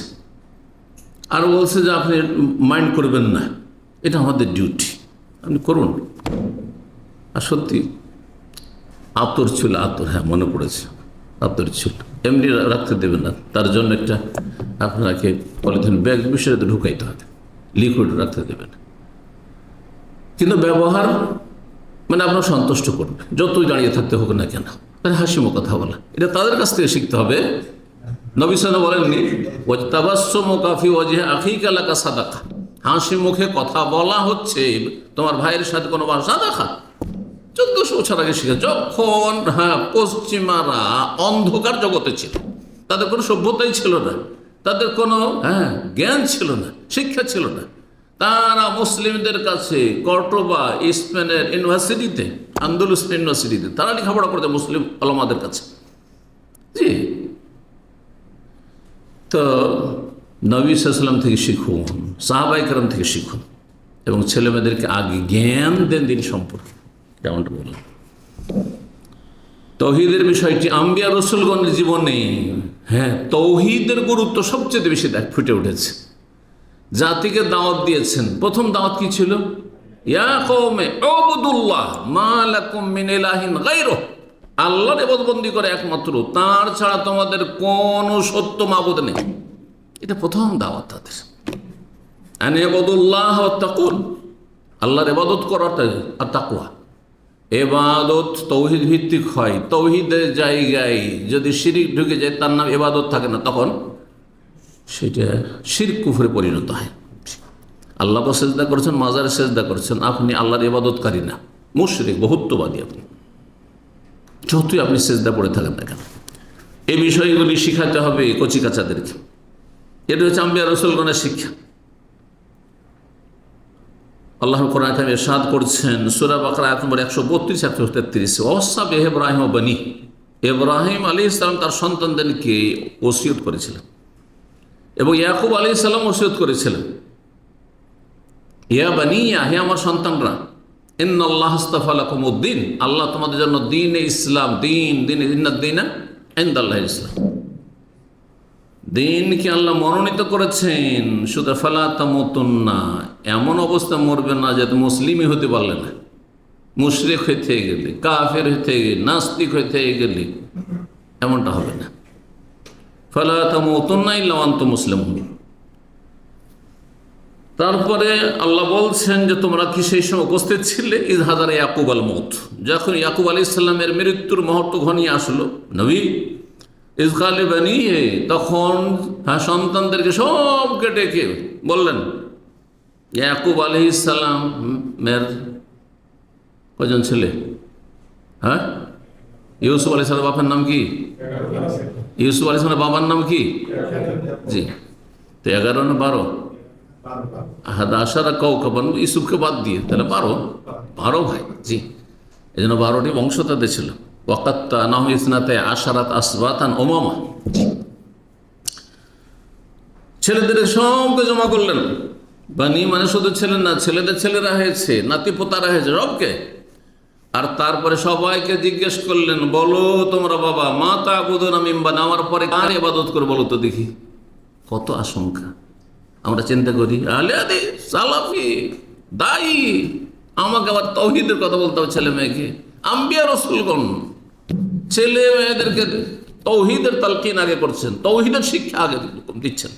A: আর বলছে যে আপনি মাইন্ড করবেন না, এটা আমাদের ডিউটি, আপনি করুন। আর সত্যি আতর ছিল, আতর, মনে পড়েছে, আতর ছিল। এমনি রাখতে দেবেন না, তার জন্য একটা আপনাকে পলিথিন ব্যাগ বিষয়ে ঢুকাইতে হবে, লিকুইড রাখতে দেবেন। কিন্তু ব্যবহার মানে আপনার সন্তুষ্ট করবে, যতই দাঁড়িয়ে থাকতে হোক না কেন, তাহলে হাসি মুখে কথা বলা, এটা তাদের কাছ থেকে শিখতে হবে। নবী সাল্লাল্লাহু বলেননি ওয়াতাবাসসুমু ফি ওয়াজহি আখিকা লাকা সাদাকা, হাসি মুখে কথা বলা হচ্ছে তোমার ভাইয়ের সাথে কোনো সাদাকা। 1400 বছর আগে শিখে, যখন পশ্চিমারা অন্ধকার জগতে ছিল, তাদের কোনো সভ্যতাই ছিল না, তাদের কোনো জ্ঞান ছিল না, শিক্ষা ছিল না, তারা মুসলিমদের কাছে কর্ডোবা স্পেনের ইউনিভার্সিটিতে, আন্দোলুস ইউনিভার্সিটিতে তারা লেখাপড়া করতে মুসলিম আলেমদের কাছে। জি, তো নবী সাল্লাল্লাহু আলাইহি ওয়াসাল্লাম থেকে শিখুন, সাহাবায়ে কেরাম থেকে শিখুন এবং ছেলেমেয়েদেরকে আগে জ্ঞান দেন দিন সম্পর্কে। যেমনটা বললাম, তৌহিদের বিষয়টি আম্বিয়া রসুলগণের জীবনে, হ্যাঁ, তৌহিদের গুরুত্ব সবচেয়ে বেশি ফুটে উঠেছে। জাতিকে দাওয়াত দিয়েছেন। প্রথম দাওয়াত কি ছিল? ইয়া কওমে উবুদুল্লাহ মা লাকুম মিন ইলাহিন গায়রুহু, আল্লাহর ইবাদতবন্দি করে একমাত্র, তার ছাড়া তোমাদের কোনো সত্য মাবুদ নেই। এটা প্রথম দাওয়াত তাদের। আন ইবাদুল্লাহ ওয়া তাকুন, আল্লাহর ইবাদত করাটা আর তাকওয়া। এবাদত তৌহিদ ভিত্তিক হয়, তৌহিদের জায়গায় যদি শিরিক ঢুকে যায় তার নাম এবাদত থাকে না, তখন সেটা শিরক কুফরে পরিণত হয়। আল্লাহকে সেজদা করছেন, মাজারে সেজদা করছেন, আপনি আল্লাহর ইবাদতকারী না, মুশরিক, বহুত্ববাদী আপনি, যতই আপনি সেজদা পড়ে থাকেন না কেন। এই বিষয়গুলি শিখাতে হবে কচিকাচাদেরকে। এটা হচ্ছে আম্বিয়া রাসূলগণের শিক্ষা। আল্লাহর কোরআনে কারীমে ইরশাদ করছেন সূরা বাকারা আয়াত নম্বর 132 133, ওয়াসা বিহি ইব্রাহিম ওয়া বানি, ইব্রাহিম আলাইহিস সালাম তার সন্তানদেরকে ওসিয়ত করেছিলেন এবং ইয়াকুব আলাইহিস সালাম ওসিয়ত করেছিলেন, ইয়া বানিয়া, হে আমার সন্তানরা, ইন্নাল্লাহ আস্তাফা লাকুমুদ্দিন, আল্লাহ তোমাদের জন্য দ্বীন ইসলাম, ইন্নাদ-দীনা ইনদাল্লাহিল ইসলাম, দিনকে আল্লাহ মনোনীত করেছেন। শুধু ফালা তামুতুন্না, এমন অবস্থা মরবে না যে মুসলিমই হতে পারলে না, মুশরিক হইতে গেলে, কাফের হইতে গেলে, নাস্তিক হইতে গেলে, এমনটা হবে না। ফালা তামুতুন্না ইল্লা ওয়া আনতুম মুসলিমুন। তারপরে আল্লাহ বলছেন যে তোমরা কি সেই সময় উপস্থিত ছিলে? ইয হাদারা ইয়াকুব আল মউত, যখন ইয়াকুব আলাইহিস সালামের মৃত্যুর মুহূর্ত ঘনিয়ে আসলো, নবী ইজকালে বানিয়ে, তখন সন্তানদেরকে সবকে ডেকে বললেন, ইয়াকুব আলাইহিস সালামের কজন ছেলে? হ্যাঁ, ইউসুফ আলাইহিস সালামের বাবার নাম কি? ইউসুফ আলাইহিস সালামের বাবার নাম কি? জি, তো 11 না 12? আহাদা আশারা কাওকাবান, ইউসুফকে বাদ দিয়ে তাহলে 12 ভাই। জি, এই জন্য 12টি বংশ তাদের ছিল। ওয়াকাত্তানাহু ইসনাতাই আশারাত আসবাতান উমামা, ছেলেদের সবকে জমা করলেন। বানি মানে শুধু ছেলে না, ছেলেদের ছেলেরা হয়েছে, নাতি পোতারা হয়েছে, সবকে। আর তারপরে সবাইকে জিজ্ঞেস করলেন, বলো তোমরা বাবা, মা তা'বুদুনা মিন বা'দি, আমার পরে কার ইবাদত করে বলো তো দেখি। কত আশঙ্কা আমরা চিন্তা করি, আহলে হাদিস, সালাফি, দায়ী, আমাকে আবার তাওহীদের কথা বলতে হবে ছেলে মেয়েকে। আম্বিয়া রাসূলগণ ছেলে মেয়েদেরকে তাওহীদের তালকিন আগে করছেন, তাওহীদের শিক্ষা আগে দিচ্ছেন।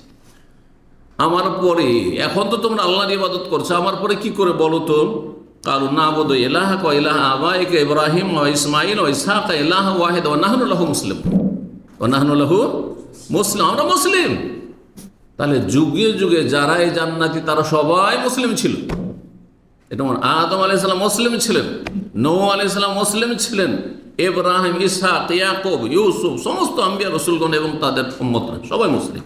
A: আমার পরে, এখন তো তোমরা আল্লাহর ইবাদত করছো, আমার পরে কি করে বলো তো? কালু না'বুদু ইলাহাকা ওয়া ইলাহা আবাইকা ইব্রাহিম ওয়া ইসমাঈল ওয়া ইসহাকা ইলাহা ওয়াহিদ ওয়া নাহনু লাহু মুসলিমুন, ওয়া নাহনু লাহু মুসলিম, আমরা মুসলিম। তাহলে যুগে যুগে যারা এই জান্নাতি তারা সবাই মুসলিম ছিল। এটা আদম আলাইহিস সালাম মুসলিম ছিলেন, নূহ আলাইহিস সালাম মুসলিম ছিলেন, ইব্রাহিম, ইসহাক, ইয়াকুব, ইউসুফ, সমস্ত আম্বিয়া রাসূলগণ এবং তাদের উম্মতরা সবাই মুসলিম।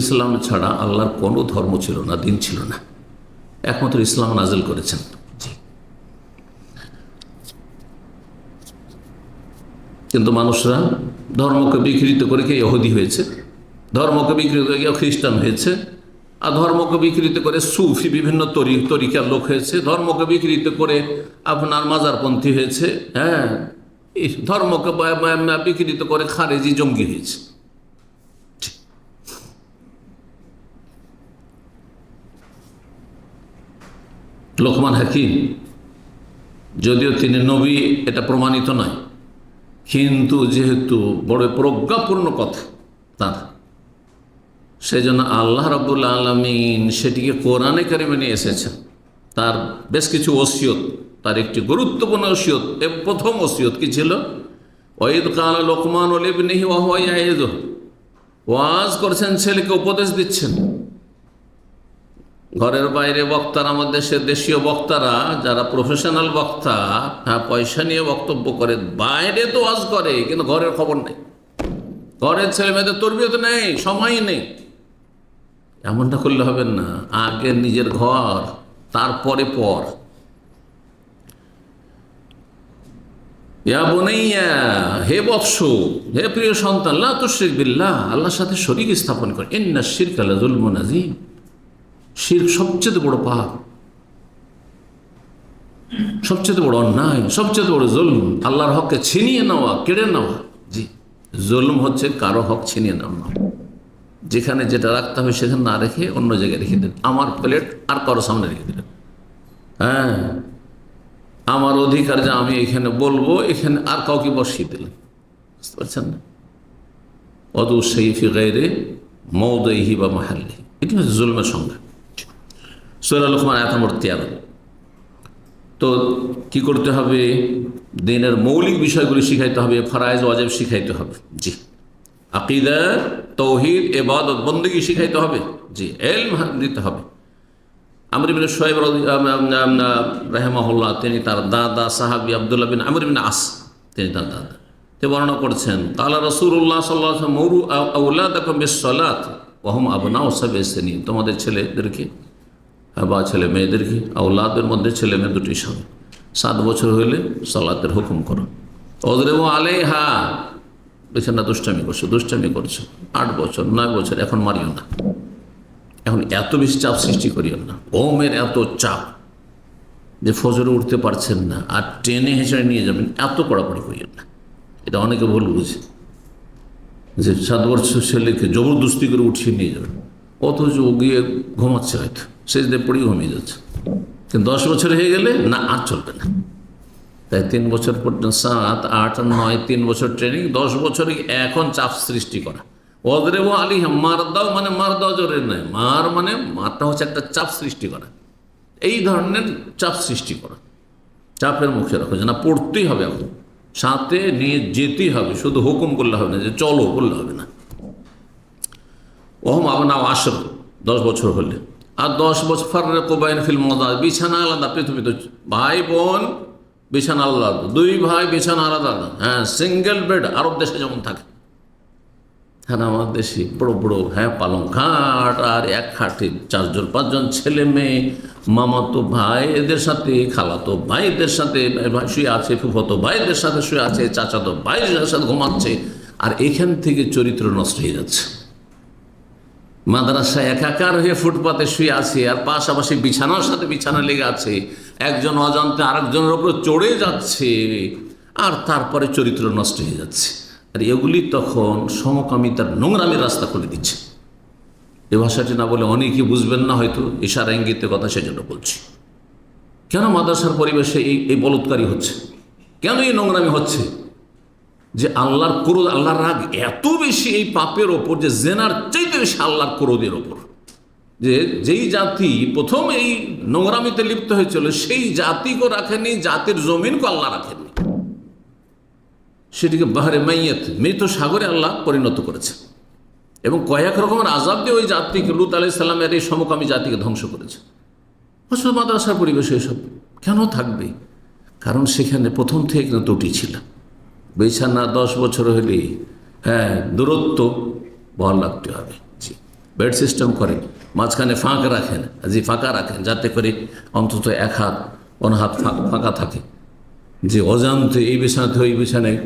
A: ইসলাম ছাড়া আল্লাহর কোনো ধর্ম ছিল না, দিন ছিল না, একমাত্র ইসলাম নাজিল করেছেন। কিন্তু মানুষরা ধর্মকে বিকৃত করে কেউ ইহুদি হয়েছে, ধর্মকে বিকৃত করে কেউ খ্রিস্টান হয়েছে, আর ধর্মকে বিকৃত করে সুফি বিভিন্ন তরিকার লোক হয়েছে, ধর্মকে বিকৃত করে আপনার মাজারপন্থী হয়েছে, হ্যাঁ, ধর্মকে বিকৃত করে খারেজি জঙ্গি হয়েছে। লোকমান হাকিম, যদিও তিনি নবী এটা প্রমাণিত নয়, কিন্তু যেহেতু বড় প্রজ্ঞাপূর্ণ কথা তার, সেজন্য আল্লাহ রাব্বুল আলামিন সেটিকে কোরআনে কারিমে নিয়ে এসেছেন। তার বেশ কিছু ওসিয়ত, তার একটি গুরুত্বপূর্ণ ওসিয়ত, প্রথম ওসিয়ত কি ছিল? ওয়াইদ কালা লোকমান লিবনিহি ওয়া হুয়া ইয়াইযুহু, ওয়াজ করছেন, ছেলেকে উপদেশ দিচ্ছেন। ঘরের বাইরে বক্তারা, আমাদের দেশের দেশীয় বক্তারা যারা প্রফেশনাল বক্তা, হ্যাঁ, পয়সা নিয়ে বক্তব্য করে, বাইরে তো ওয়াজ করে, কিন্তু ঘরের খবর নেই, ঘরের ছেলে মেয়েদের তরবিয়ত নেই, সময় নেই। এমনটা করলে হবে না, আগে নিজের ঘর তারপরে পর। ইয়া বুনাইয়া, হে বৎস, হে প্রিয় সন্তান, লা তুশরিক বিল্লাহ, আল্লাহর সাথে শরীক স্থাপন করে, ইন্না শিরকা লাযুলমুন আযীম, শিরক সবচেয়ে বড় পাপ, সবচেয়ে বড় অন্যায়, সবচেয়ে বড় জুলম, আল্লাহর হককে ছিনিয়ে নেওয়া, কেড়ে নেওয়া। জি, জুলম হচ্ছে কারো হক ছিনিয়ে নেওয়া, যেখানে যেটা রাখতে হবে সেখানে না রেখে অন্য জায়গায় রেখে দিন, আমার প্লেট আর কারো সামনে রেখে দিলেন। হ্যাঁ, আমার অধিকার যে আমি এখানে বলবো, এখানে আর কাউকে বসিয়ে দিলেন। বুঝতে পারছেন না? অদু সেইফি গায়রে মওদিহি বা মাহাল্লিহি, এটি হচ্ছে জুলমের সংজ্ঞা। সূরা লুকমান আয়াত নম্বর 13। তো কি করতে হবে? দিনের মৌলিক বিষয়গুলি শিখাইতে হবে, ফরায়েজ ওয়াজিব শিখাইতে হবে। জি, আকীদা, তাওহীদ, ইবাদত, বন্দেগী শিখাইতে হবে। জি, ইলম দিতে হবে। আমর ইবনে শুআয়ব রাহিমাহুল্লাহ, তিনি তার দাদা সাহাবী আব্দুল্লাহ বিন আমর বিন আস, তিনি তার দাদা, তিনি বর্ণনা করছেন, কালা রাসূলুল্লাহ সাল্লাল্লাহু আলাইহি ওয়াসাল্লাম মুরু আওলাদাকুম বিস-সালাত ওয়া হুম আবনাউ সাব'i সিনিন, তোমাদের ছেলেদেরকে বা ছেলে মেয়েদেরকে, আওলাদের মধ্যে ছেলে মেয়ে দুটি সঙ্গে 7 বছর হইলে সালাতের হুকুম করো। ওযরিবু আলাইহা, বিছানা দুষ্টামি করছো 8 বছর 9 বছর, এখন মারিও না, এখন এত বেশি চাপ সৃষ্টি করিও না। ওমের এত চাপ যে ফজরে উঠতে পারছেন না, আর টেনে হেঁচড়ে নিয়ে যাবেন, এত কড়াকড়ি করিও না। এটা অনেকে ভুল বুঝে, যে 7 বছর ছেলেকে জবরদস্তি করে উঠিয়ে নিয়ে যাবেন, অথচ ও গিয়ে ঘুমাচ্ছে, হয়তো সেজদায় পড়েই ঘুমিয়ে যাচ্ছে। কিন্তু 10 বছর হয়ে গেলে না, আর চলবে না। তাই 3 বছর পর্যন্ত, 7, 8, 9, 3 বছর ট্রেনিং, 10 বছরে এখন চাপ সৃষ্টি করা। ওযরিবু আলাইহা, মার দাও মানে মার দাও জোরে নয়, মার মানে মারটা হচ্ছে একটা চাপ সৃষ্টি করা, এই ধরনের চাপ সৃষ্টি করা, চাপের মুখে রাখো যে না, পড়তেই হবে, এখন সাথে নিয়ে যেতেই হবে, শুধু হুকুম করলে হবে না, যে চলো বললে হবে না। ওহম আবনাউ আশর, 10 বছর হলে, আর 10 বছর ফাররিকু বাইনা ফিল মাদাজ, বিছানা আলাদা, পৃথিবীতে ভাই বোন বিছানা আলাদা, 2 ভাই বিছানা আলাদা। হ্যাঁ, সিঙ্গেল বেড আরব দেশে যেমন থাকে, হ্যাঁ আমাদের দেশে বড় বড়, হ্যাঁ পালং খাট, আর এক খাটে 4 জন 5 জন ছেলে মেয়ে, মামাতো ভাইদের সাথে, খালাতো ভাইদের সাথে শুয়ে আছে, ফুফাতো ভাইদের সাথে শুয়ে আছে, চাচাতো ভাইদের সাথে ঘুমাচ্ছে, আর এখান থেকে চরিত্র নষ্ট হয়ে যাচ্ছে। মাদ্রাসায় একাকার হয়ে ফুটপাতে শুয়ে আছে, আর পাশাপাশি বিছানার সাথে বিছানা লেগে আছে, একজন অজান্তে আরেকজনের উপর চড়ে যাচ্ছে, আর তারপরে চরিত্র নষ্ট হয়ে যাচ্ছে। আর এগুলি তখন সমকামিতার নোংরামির রাস্তা খুলে দিচ্ছে। এ ভাষাটি না বলে অনেকেই বুঝবেন না, হয়তো ইশারা ইঙ্গিতে কথা, সেজন্য বলছি। কেন মাদ্রাসার পরিবেশে এই বলৎকারী হচ্ছে? কেন এই নোংরামি হচ্ছে? যে আল্লাহর ক্রোধ, আল্লাহর রাগ এত বেশি এই পাপের ওপর, যে জেনার চাইতে বেশি আল্লাহর ক্রোধের ওপর। যে যেই জাতি প্রথম এই নোংরামিতে লিপ্ত হয়েছিল, সেই জাতিকে রাখেনি, জাতির জমিনকে আল্লাহ রাখেননি, সেটিকে বাহারে মাইয়াত, মৃত সাগরে আল্লাহ পরিণত করেছে, এবং কয়েক রকমের আযাব দিয়ে ওই জাতিকে, লূত আলাইহিস সালামের এই সমকামী জাতিকে ধ্বংস করেছে। অথচ মাদ্রাসার পরিবেশে এসব কেন থাকবে? কারণ সেখানে প্রথম থেকে ত্রুটি ছিল। বিছানা 10 বছর হলে, হ্যাঁ, দূরত্ব বহাল রাখতে হবে। জি, বেড সিস্টেম করেন, মাঝখানে ফাঁকা রাখেন, যাতে করে অন্তত 1 হাত 1 হাত ফাঁকা থাকে, যে অজান্তে এই বিছানাতে ওই বিছানায়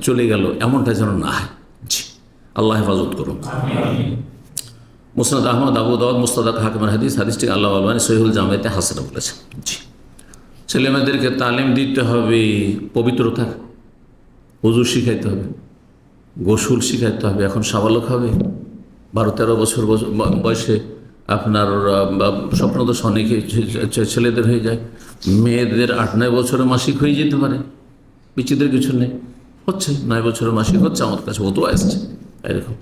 A: চলে গেল, এমনটা যেন না হয়। জি, আল্লাহ হেফাজত করুন। মুসনাদ আহমদ, আবু দাউদ, মুস্তাদরাক হাকিমের হাদিসটি আল্লাহ আলবানী সহিহুল জামিয়াতে হাসান বলেছেন। জি, ছেলেমেয়েদেরকে তালিম দিতে হবে পবিত্রতার, ওযু শিখাইতে হবে, গোসল শিখাইতে হবে। এখন সাবালক হবে, 12-13 বছর বয়সে আপনার স্বপ্নদোষ অনেকে ছেলেদের হয়ে যায়, মেয়েদের 8-9 বছরে মাসিক হয়ে যেতে পারে, বিচিত্রের কিছু নেই, হচ্ছে 9 বছরের মাসিক হচ্ছে, আমার কাছে হতো আসছে এরকম।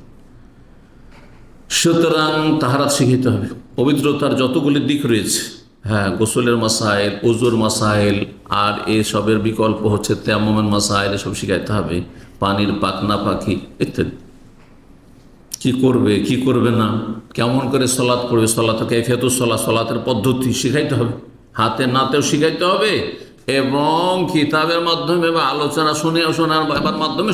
A: সুতরাং তাহারাত শিখাইতে হবে, পবিত্রতার যতগুলি দিক রয়েছে, হ্যাঁ, গোসলের মাসাইল, ওযুর মাসাইল, আর এসবের বিকল্প হচ্ছে তায়াম্মুমের মাসাইল, এসব শিখাইতে হবে, পানির পাক না পাকি ইত্যাদি, কি করবে কি করবে না, কেমন করে সলাৎ পড়বে, কাইফিয়াতুস সালাত, সলাতের পদ্ধতি শিখাইতে হবে, হাতে নাতেও শিখাইতে হবে, এবং কিতাবের মাধ্যমে বা আলোচনা শোনার মাধ্যমে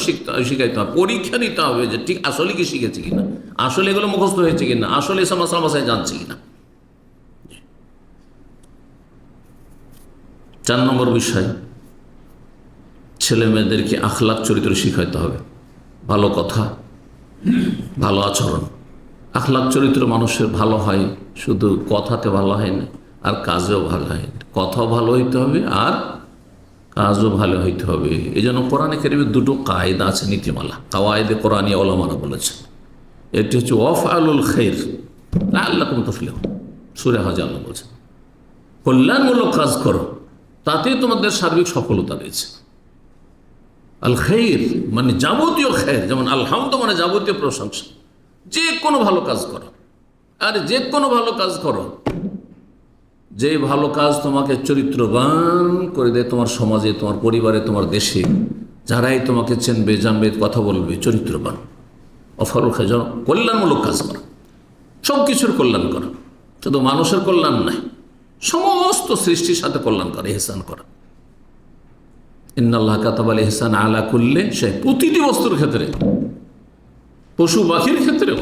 A: শিখাইতে হবে। পরীক্ষা নিতে হবে যে ঠিক আসলে কি শিখেছি কিনা, আসলে এগুলো মুখস্থ হয়েছে কিনা, আসলে ইসা মাসাল মাসায় জানছে কিনা। 4 নম্বর বিষয়, ছেলে মেয়েদেরকে আখলাক চরিত্র শিখাইতে হবে। ভালো কথা, ভালো আচরণ। আখলাক চরিত্র মানুষের ভালো হয় শুধু কথাতে ভালো হয় না, আর কাজেও ভালো হয় না। কথাও ভালো হইতে হবে আর কাজও ভালো হইতে হবে। এই জন্য কোরআনে কারিমে 2টো কায়দা আছে, নীতিমালা, কাওয়ায়েদে কোরআনী ওলামারা বলেছেন। এটি হচ্ছে ওয়াফআলুল খাইর লাআল্লাকুম তুফলিহুন, সূরা হজ আল্লাহ বলছেন কল্যাণমূলক কাজ করো, তাতেই তোমাদের সার্বিক সফলতা রয়েছে। আল খাইর মানে যাবতীয় খাইর, যেমন আলহামদ মানে যাবতীয় প্রশংসা। যে কোনো ভালো কাজ করো, আর যে কোনো ভালো কাজ করো, যে ভালো কাজ তোমাকে চরিত্রবান করে দেয়, তোমার সমাজে, তোমার পরিবারে, তোমার দেশে, যারাই তোমাকে চেনবে, জানবে, কথা বলবে, চরিত্রবান। অফারুল খাই, কল্যাণমূলক কাজ করা, সব কিছুর কল্যাণ করা, শুধু মানুষের কল্যাণ নাই, সমস্ত সৃষ্টির সাথে কল্যাণ করা, ইহসান করা। ইন্নাল্লাহ কাতাবাল ইহসান আলা কুল্লি শাই, প্রতিটি বস্তুর ক্ষেত্রে, পশু পাখির ক্ষেত্রেও,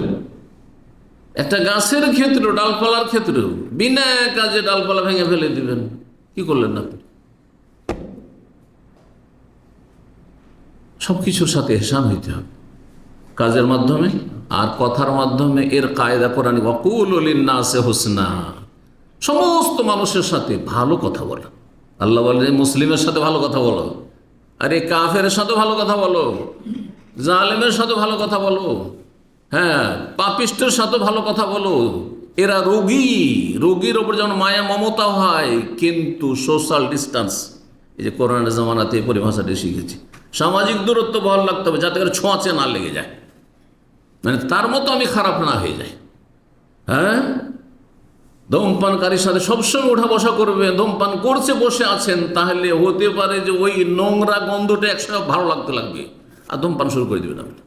A: একটা গাছের ক্ষেত্রেও, ডালপালার ক্ষেত্রেও। বিনা কাজে ডালপালা ভেঙে ফেলে দিবেন, কি করলেন না? সবকিছুর সাথে ইহসান হইতে হবে, কাজের মাধ্যমে আর কথার মাধ্যমে। এর কায়দা কোরআনী, ওয়াকুলু লিন্নাসি হুসনা, সমস্ত মানুষের সাথে ভালো কথা বলো। আল্লাহ বলে মুসলিমের সাথে ভালো কথা বলো, আরে কাফের সাথে ভালো কথা বলো, জালেমের সাথে ভালো কথা বলো, হ্যাঁ, পাপিষ্টের সাথে ভালো কথা বলো। এরা রোগী, রোগীর ওপর যেমন মায়া মমতা হয়, কিন্তু সোশ্যাল ডিস্টেন্স, এই যে করোনার জামানাতে এই পরিভাষাটি শিখেছি, সামাজিক দূরত্ব বহাল রাখতে হবে, যাতে করে ছোঁয়াচে না লেগে যায়, মানে তার মতো আমি খারাপ না হয়ে যাই। হ্যাঁ, ধূমপানকারীর সাথে সবসময় উঠা বসা করবেন, ধূমপান করছে বসে আছেন, তাহলে হতে পারে যে ওই নোংরা গন্ধটা একসময় ভালো লাগতে লাগবে, আর ধূমপান শুরু করে দেবেন আপনি।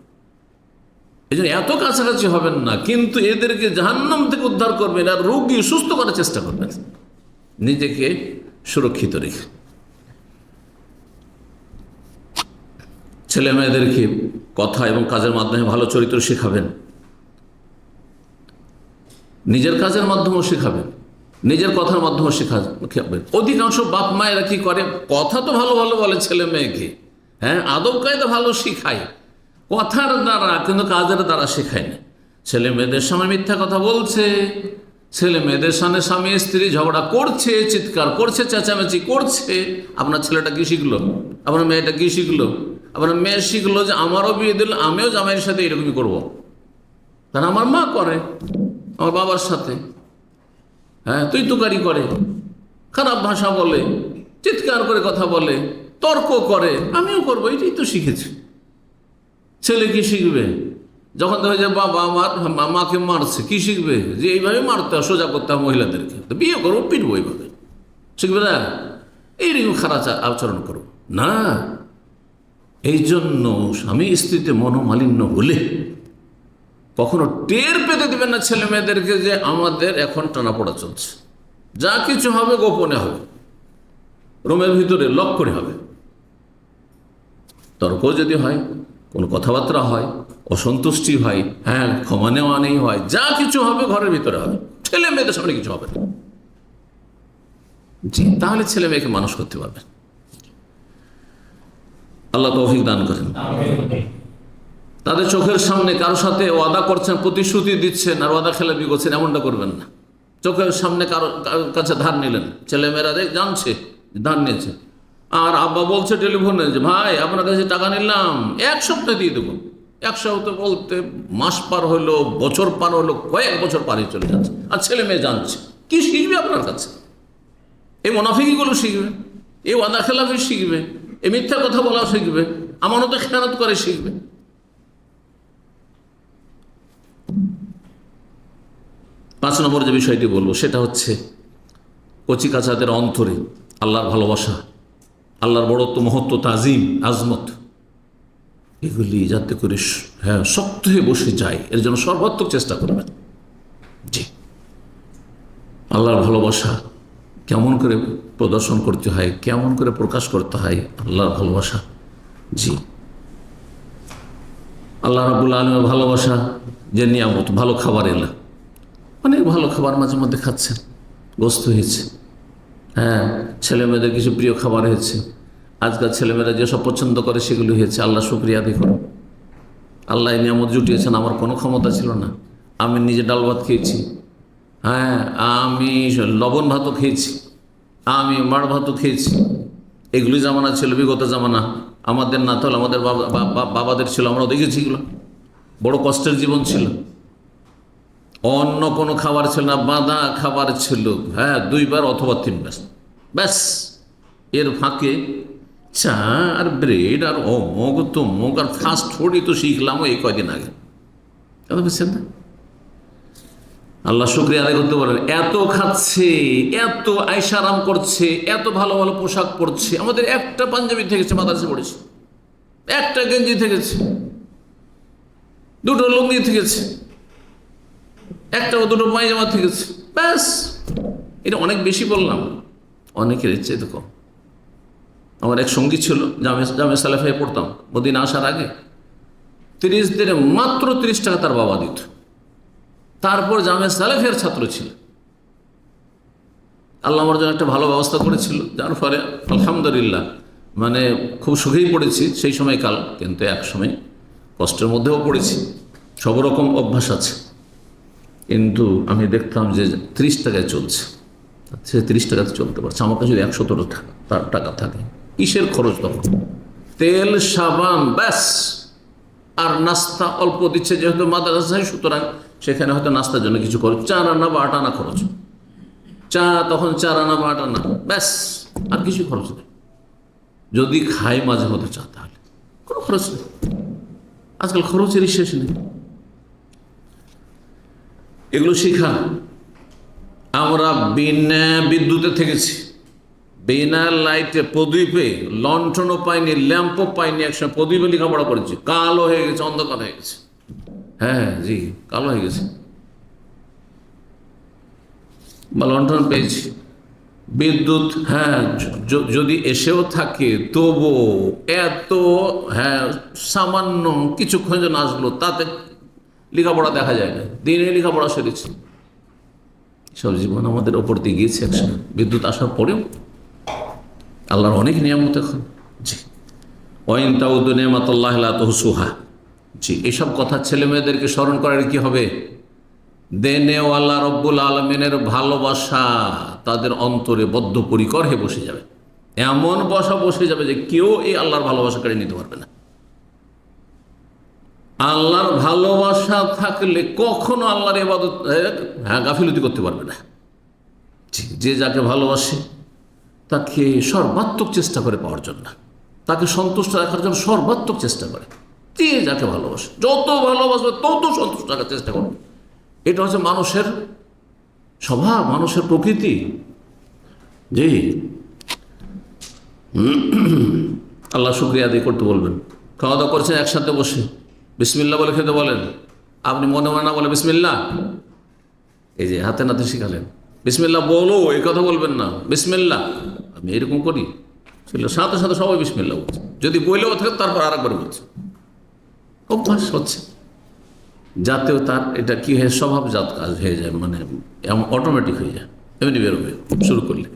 A: এই জন্য এত কাছাকাছি হবেন না, কিন্তু এদেরকে জাহান্নাম থেকে উদ্ধার করবেন আর রোগী সুস্থ করার চেষ্টা করবেন, নিজেকে সুরক্ষিত রেখে। ছেলে মেয়েদেরকে কথা এবং কাজের মাধ্যমে ভালো চরিত্র শেখাবেন, নিজের কাজের মাধ্যমেও শেখাবেন, নিজের কথার মাধ্যমেও শেখাবেন। অধিকাংশ বাপ মায়েরা কি করে, কথা তো ভালো ভালো বলে ছেলে মেয়েকে, হ্যাঁ, আদব কায়দা ভালো শিখায় কথার দ্বারা, কিন্তু কাজের দ্বারা শেখায় না। ছেলে মেয়েদের সামনে মিথ্যা কথা বলছে, ছেলে মেয়েদের সামনে স্বামী স্ত্রী ঝগড়া করছে, চিৎকার করছে, চেঁচামেচি করছে। আপনার ছেলেটা কি শিখলো? আপনার মেয়েটা কি শিখলো? আপনার মেয়ে শিখলো যে আমারও বিয়ে দিল, আমিও জামাইয়ের সাথে এরকমই করবো, কারণ আমার মা করে, আমার বাবার সাথে, হ্যাঁ, তুই তুকারি করে, খারাপ ভাষা বলে, চিৎকার করে কথা বলে, তর্ক করে, আমিও করবো, এটাই তো শিখেছি। ছেলে কি শিখবে? যখন দেখা যায় বাবা আমার মাকে মারছে, কি শিখবে? যে এইভাবে মারতে হয়, সোজা করতে হয় মহিলাদেরকে, তো বিয়ে করবো, পিটবো, এইভাবে শিখবে না? এইরকম খারাপ আচরণ করবো না। এই জন্য স্বামী স্ত্রীতে মনোমালিন্য হলে কখনো টের পেতে দেবেন না ছেলে মেয়েদেরকে যে আমাদের এখন টানাপোড়া চলছে। যা কিছু হবে গোপনে হবে, রুমের ভিতরে লক করে হবে। তর্ক যদি হয়, কোনো কথাবার্তা হয়, অসন্তুষ্টি হয়, হ্যাঁ, ক্ষমা নেওয়া নেই হয়, যা কিছু হবে ঘরের ভিতরে হবে, ছেলে মেয়েদের সামনে কিছু হবে না। জি, তাহলে ছেলে মেয়েকে মানুষ করতে পারবে। আল্লাহ তৌফিক দান করেন। তাদের চোখের সামনে কারোর সাথে ওয়াদা করছেন, প্রতিশ্রুতি দিচ্ছেন, আর ওয়াদা খেলাপি করছেন, এমনটা করবেন না। চোখের সামনে কারোর কাছে ধার নিলেন, ছেলেমেয়েরা জানছে ধার নিয়েছে, আর আব্বা বলছে টেলিফোনে যে ভাই আপনার কাছে টাকা নিলাম, 1 সপ্তাহ দিয়ে দেবো। 1 সপ্তাহ বলতে মাস পার হলো, বছর পার হলো, কয়েক বছর পারে চলে যাচ্ছে, আর ছেলে মেয়ে জানছে। কি শিখবে আপনার কাছে? এই মুনাফিকিগুলো শিখবে, এই ওয়াদা খেলাফি শিখবে, এই মিথ্যা কথা বলা শিখবে, আমানতে খেয়ানত করে শিখবে। 5 নম্বর যে বিষয়টি বলবো সেটা হচ্ছে কচিকাচাদের অন্তরে আল্লাহর ভালোবাসা, আল্লাহর বড়ত্ব, মহত্ব, তাজিম, আজমত, এগুলি যাতে করে হ্যাঁ শক্ত হয়ে বসে যায়, এর জন্য সর্বাত্মক চেষ্টা করবেন। জি, আল্লাহর ভালোবাসা কেমন করে প্রদর্শন করতে হয়, কেমন করে প্রকাশ করতে হয় আল্লাহর ভালোবাসা। জি, আল্লাহ রাব্বুল আলামিনের ভালোবাসা যে নিয়ামত, ভালো খাবার এলো, অনেক ভালো খাবার মাঝে মধ্যে খাচ্ছেন, গোস্ত হয়েছে, হ্যাঁ, ছেলে মেয়েদের কিছু প্রিয় খাবার হয়েছে, আজকাল ছেলেমেয়েরা যেসব পছন্দ করে সেগুলো হয়েছে। আল্লাহ শুকরিয়া আদায় করো। আল্লাহ এই নিয়ামত জুটিয়েছেন, আমার কোনো ক্ষমতা ছিল না। আমি নিজে ডাল ভাত খেয়েছি, হ্যাঁ, আমি লবণ ভাতও খেয়েছি, আমি মাড় ভাতও খেয়েছি। এগুলি জামানা ছিল, বিগত জামানা, আমাদের না তো আমাদের বাবাদের ছিল, আমরাও দেখেছি। এগুলো বড় কষ্টের জীবন ছিল। অন্য কোনো খাবার ছিল না, বাঁধা খাবার ছিল, হ্যাঁ, 2 বার অথবা 3 বার, ব্যাস। এর ফাঁকে চা আর ব্রেড আর অমুক তমুক আর ফাস্ট ফুডই তো শিখলামও এই কয়দিন আগে, কথা বুঝছেন না? আল্লাহ শুকরিয়া আদায় করতে পারেন। এত খাচ্ছে, এত আইসারাম করছে, এত ভালো ভালো পোশাক পরছে। আমাদের একটা পাঞ্জাবি থেকেছে, মাদ্রাসে পড়েছে, একটা গেঞ্জি থেকেছে, 2টো লুঙ্গি থেকেছে, একটা ও 2টো পায়জামা থেকেছে, ব্যাস। এটা অনেক বেশি বললাম, অনেকের ইচ্ছে তো কম। আমার এক সঙ্গী ছিল, জামে সালেফায় পড়তাম, মদিনা আসার আগে 30 দিনে মাত্র 30 টাকা তার বাবা দিত। তারপর জামে সালেফের ছাত্র ছিল। আল্লাহ আমার জন্য একটা ভালো ব্যবস্থা করেছিল, যার ফলে আলহামদুলিল্লাহ মানে খুব সুখেই পড়েছি সেই সময়কাল। কিন্তু এক সময় কষ্টের মধ্যেও পড়েছি, সব রকম অভ্যাস আছে। কিন্তু আমি দেখতাম যে 30 টাকায় চলছে, সে 30 টাকাতে চলতে পারছে। আমার কাছে যদি 117 টাকা থাকে, কিসের খরচ তখন? তেল সাবান ব্যাস, আর নাস্তা অল্প দিচ্ছে, যেহেতু মাদ্রাসায়, সুতরাং সেখানে হয়তো নাস্তার জন্য কিছু খরচ, 4 আনা বা 8 আনা খরচ, চা তখন 4 আনা বা 8 আনা, ব্যাস, আর কিছু খরচ নেই। যদি খাই মাঝে মধ্যে চা, তাহলে কোনো খরচ নেই। আজকাল খরচেরই শেষ নেই। এগুলো শিখা। আমরা বিনা বিদ্যুতে থেকেছি, বিনা লাইটে, প্রদীপে, লণ্ঠনও পাইনি, ল্যাম্পও পাইনি, একসময় প্রদীপে লেখাপড়া করেছি, কালো হয়ে গেছে, অন্ধকার হয়ে গেছে, হ্যাঁ জি, কালো হয়ে গেছে। বা লণ্ঠন পেয়েছি, বিদ্যুৎ, হ্যাঁ, যদি এসেও থাকে তবু এত, হ্যাঁ, সামান্য কিছুক্ষণ যেন আসলো, তাতে লেখাপড়া দেখা যায় না, দিনে লেখাপড়া সেরেছি। সব জীবন আমাদের ওপর দিয়ে গিয়েছে একসময়, বিদ্যুৎ আসার পরেও আল্লাহর অনেক নিয়ামত এখন। জি, ওয়াইন তাউদু নিয়ামাতুল্লাহি লা তুহসুহা। জি, এইসব কথা ছেলে মেয়েদেরকে স্মরণ করার কি হবে? দেনেওয়ালা রব্বুল আলমিনের ভালোবাসা তাদের অন্তরে বদ্ধপরিকর হয়ে বসে যাবে। এমন বসে যাবে যে কেউ এই আল্লাহর ভালোবাসা কেড়ে নিতে পারবে না। আল্লাহর ভালোবাসা থাকলে কখনো আল্লাহর ইবাদত, গাফিলতি করতে পারবে না। যে যাকে ভালোবাসে তাকে সর্বাত্মক চেষ্টা করে পাওয়ার জন্য, তাকে সন্তুষ্ট রাখার জন্য সর্বাত্মক চেষ্টা করে। যে যাকে ভালোবাসে, যত ভালোবাসবে তত সন্তুষ্ট রাখার চেষ্টা করবে। এটা হচ্ছে মানুষের স্বভাব, মানুষের প্রকৃতি। জি, আল্লাহ শুকরিয়া আদায় করতে বলবেন। খাওয়া দাওয়া করছেন একসাথে বসে, বিসমিল্লাহ বলে খেতে বলেন। আপনি মনে মনে না বলে বিসমিল্লাহ, এই যে হাতে নাতে শিখালেন, বিসমিল্লাহ বলো, এই কথা বলবেন না, বিসমিল্লাহ। আমি এরকম করি, সাথে সাথে সবাই বিসমিল্লাহ বলছে। যদি বইলেও থাকে তারপর আরেকবার বলছে, অভ্যাস হচ্ছে, যাতেও তার এটা কি হয়ে স্বভাবজাত কাজ হয়ে যায়, মানে অটোমেটিক হয়ে যায়, এমনি বেরোবে শুরু করলে।